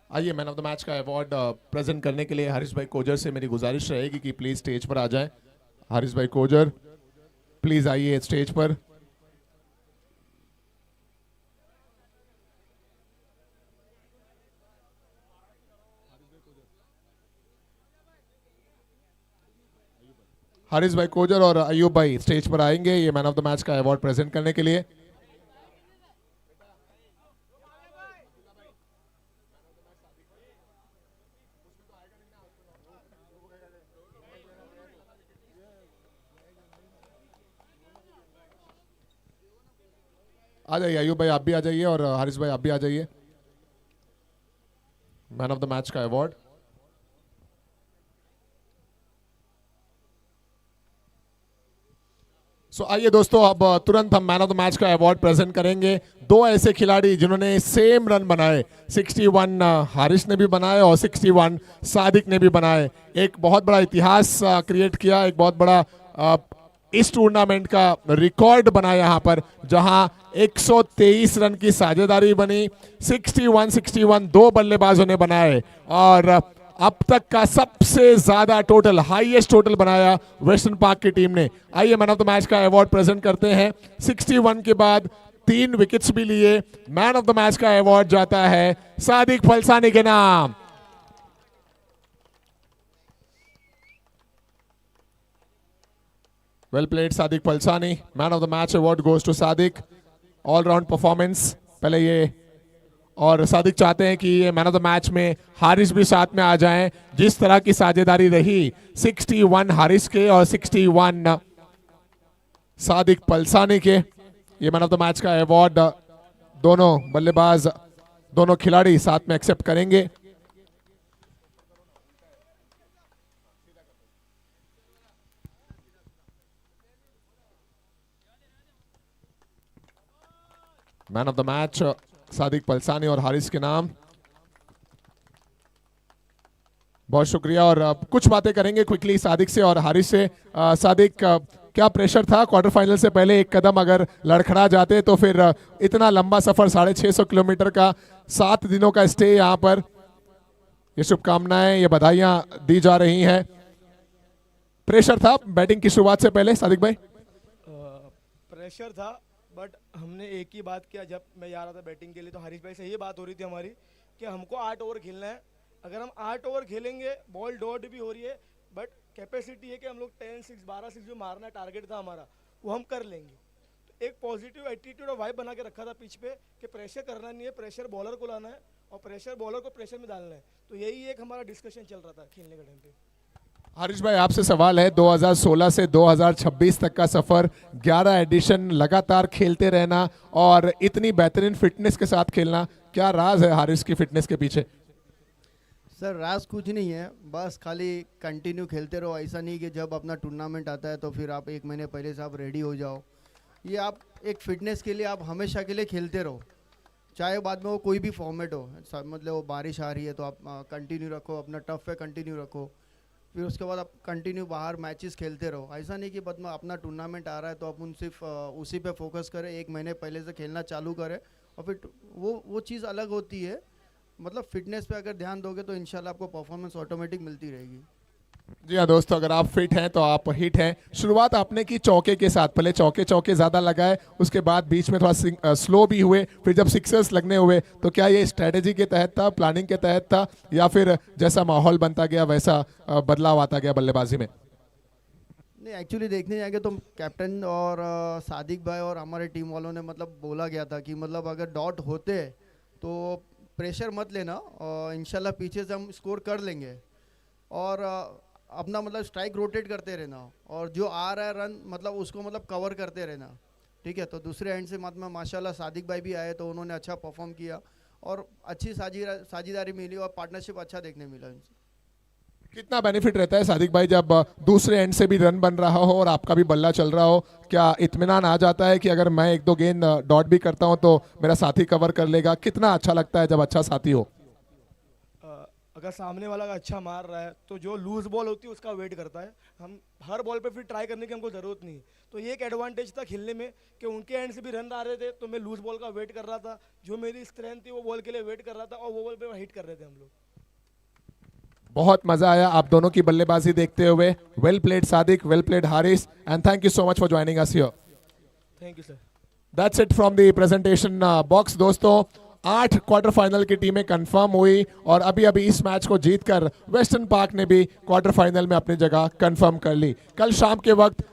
आइए मैन ऑफ द मैच का अवार्ड प्रेजेंट करने के लिए हरीश भाई कोजर से मेरी गुजारिश रहेगी कि प्लीज स्टेज पर आ जाएं। हरीश भाई कोजर प्लीज आइए स्टेज पर। हरीश भाई कोजर और अयूब भाई स्टेज पर आएंगे ये मैन ऑफ द मैच का अवार्ड प्रेजेंट करने के लिए। आ जाइए अयूब भाई आप भी आ जाइए और हरीश भाई आप भी आ जाइए। मैन ऑफ द मैच का अवार्ड। सो आइए दोस्तों अब तुरंत हम मैन ऑफ द मैच का अवार्ड प्रेजेंट करेंगे। दो ऐसे खिलाड़ी जिन्होंने सेम रन बनाए, 61 हारिस ने भी बनाए और 61 सादिक ने भी बनाए। एक बहुत बड़ा इतिहास क्रिएट किया, एक बहुत बड़ा इस टूर्नामेंट का रिकॉर्ड बना यहाँ पर, जहां 123 रन की साझेदारी बनी। 61 दो बल्लेबाजों ने बनाए और अब तक का सबसे ज्यादा टोटल, हाईएस्ट टोटल बनाया वेस्टर्न पार्क की टीम ने। आइए मैन ऑफ द मैच का अवार्ड प्रेजेंट करते हैं। 61 के बाद 3 विकेट्स भी लिए। मैन ऑफ द मैच का अवार्ड जाता है सादिक फलसानी के नाम। Well played Sadiq Falsani. Man of the match award goes to Sadiq. All round performance पहले ये, और सादिक चाहते हैं कि ये मैन ऑफ द मैच में हारिस भी साथ में आ जाएं। जिस तरह की साझेदारी रही 61 हारिस के और 61 सादिक फलसानी के, ये मैन ऑफ द मैच का अवार्ड दोनों बल्लेबाज, दोनों खिलाड़ी साथ में एक्सेप्ट करेंगे। Man of the match Sadiq Falsani और हारिस के नाम। बहुत शुक्रिया। और कुछ बातें करेंगे क्विकली सादिक से और हारिस से। सादिक, क्या प्रेशर था क्वार्टर फाइनल से पहले? एक कदम अगर लड़खड़ा जाते तो फिर इतना लंबा सफर 650 किलोमीटर का, 7 दिनों का स्टे यहाँ पर। ये शुभकामनाएं, ये बधाइयां दी जा रही हैं। प्रेशर था बैटिंग की शुरुआत से पहले सादिक भाई? प्रेशर था, बट हमने एक ही बात किया जब मैं जा रहा था बैटिंग के लिए, तो हरीश भाई से ये बात हो रही थी हमारी कि हमको 8 ओवर खेलना है। अगर हम 8 ओवर खेलेंगे, बॉल डॉट भी हो रही है, बट कैपेसिटी है कि हम लोग 10-6, 12-6 जो मारना टारगेट था हमारा, वो हम कर लेंगे। तो एक पॉजिटिव एटीट्यूड और वाइब बना के रखा था पिच पे कि प्रेशर करना नहीं है, प्रेशर बॉलर को लाना है और प्रेशर बॉलर को प्रेशर में डालना है। तो यही एक हमारा डिस्कशन चल रहा था खेलने के टाइम पे। हरीश भाई आपसे सवाल है, 2016 से 2026 तक का सफर, 11 एडिशन लगातार खेलते रहना और इतनी बेहतरीन फिटनेस के साथ खेलना, क्या राज है हारिस की फिटनेस के पीछे? सर राज कुछ नहीं है, बस खाली कंटिन्यू खेलते रहो। ऐसा नहीं कि जब अपना टूर्नामेंट आता है तो फिर आप 1 महीने पहले से आप रेडी हो जाओ। ये आप एक फिटनेस के लिए आप हमेशा के लिए खेलते रहो, चाहे बाद में वो कोई भी फॉर्मेट हो। मतलब वो बारिश आ रही है तो आप कंटिन्यू रखो, अपना टफ पे कंटिन्यू रखो, फिर उसके बाद आप कंटिन्यू बाहर मैचेस खेलते रहो। ऐसा नहीं कि बाद में अपना टूर्नामेंट आ रहा है तो अपन सिर्फ उसी पे फोकस करें, 1 महीने पहले से खेलना चालू करें और फिर वो चीज़ अलग होती है। मतलब फिटनेस पे अगर ध्यान दोगे तो इंशाल्लाह आपको परफॉर्मेंस ऑटोमेटिक मिलती रहेगी। जी हाँ दोस्तों, अगर आप फिट हैं तो आप हिट हैं। शुरुआत आपने की चौके के साथ, पहले चौके ज़्यादा लगाए, उसके बाद बीच में थोड़ा स्लो भी हुए, फिर जब सिक्सर्स लगने हुए तो क्या ये स्ट्रेटेजी के तहत था, प्लानिंग के तहत था, या फिर जैसा माहौल बनता गया वैसा बदलाव आता गया बल्लेबाजी में? नहीं, एक्चुअली देखने जाएंगे तो कैप्टन और सादिक भाई और हमारे टीम वालों ने मतलब बोला गया था कि मतलब अगर डॉट होते तो प्रेशर मत लेना और इंशाल्लाह पीछे से हम स्कोर कर लेंगे और अपना मतलब स्ट्राइक रोटेट करते रहना और जो आ रहा है रन मतलब उसको मतलब कवर करते रहना। ठीक है, तो दूसरे एंड से मतलब माशाल्लाह सादिक भाई भी आए तो उन्होंने अच्छा परफॉर्म किया और अच्छी साझेदारी मिली और पार्टनरशिप अच्छा देखने मिला उनसे। कितना बेनिफिट रहता है सादिक भाई जब दूसरे एंड से भी रन बन रहा हो और आपका भी बल्ला चल रहा हो, क्या इत्मीनान आ जाता है कि अगर मैं एक दो गेंद डॉट भी करता हूं तो मेरा साथी कवर कर लेगा? कितना अच्छा लगता है जब अच्छा साथी हो? अगर सामने वाला का अच्छा मार रहा है तो जो लूज बॉल होती है उसका वेट करता है, हम हर बॉल पे फिर ट्राई करने की हमको ज़रूरत नहीं है। तो ये एक एडवांटेज था खेलने में कि उनके एंड से भी रन आ रहे थे तो मैं लूज बॉल का वेट कर रहा था, जो मेरी स्ट्रेंथ थी वो बॉल के लिए वेट कर रहा था और वो बॉल पे हिट कर रहे थे हम लोग। बहुत मजा आया आप दोनों की बल्लेबाजी देखते हुए। Well played Sadiq, well played Haris, and thank you so much for joining us here. Thank you sir. That's it from the presentation box. दोस्तों 8 क्वार्टर फाइनल की टीमें कंफर्म हुई और अभी अभी इस मैच को जीतकर वेस्टर्न पार्क ने भी क्वार्टर फाइनल में अपनी जगह कंफर्म कर ली। कल शाम के वक्त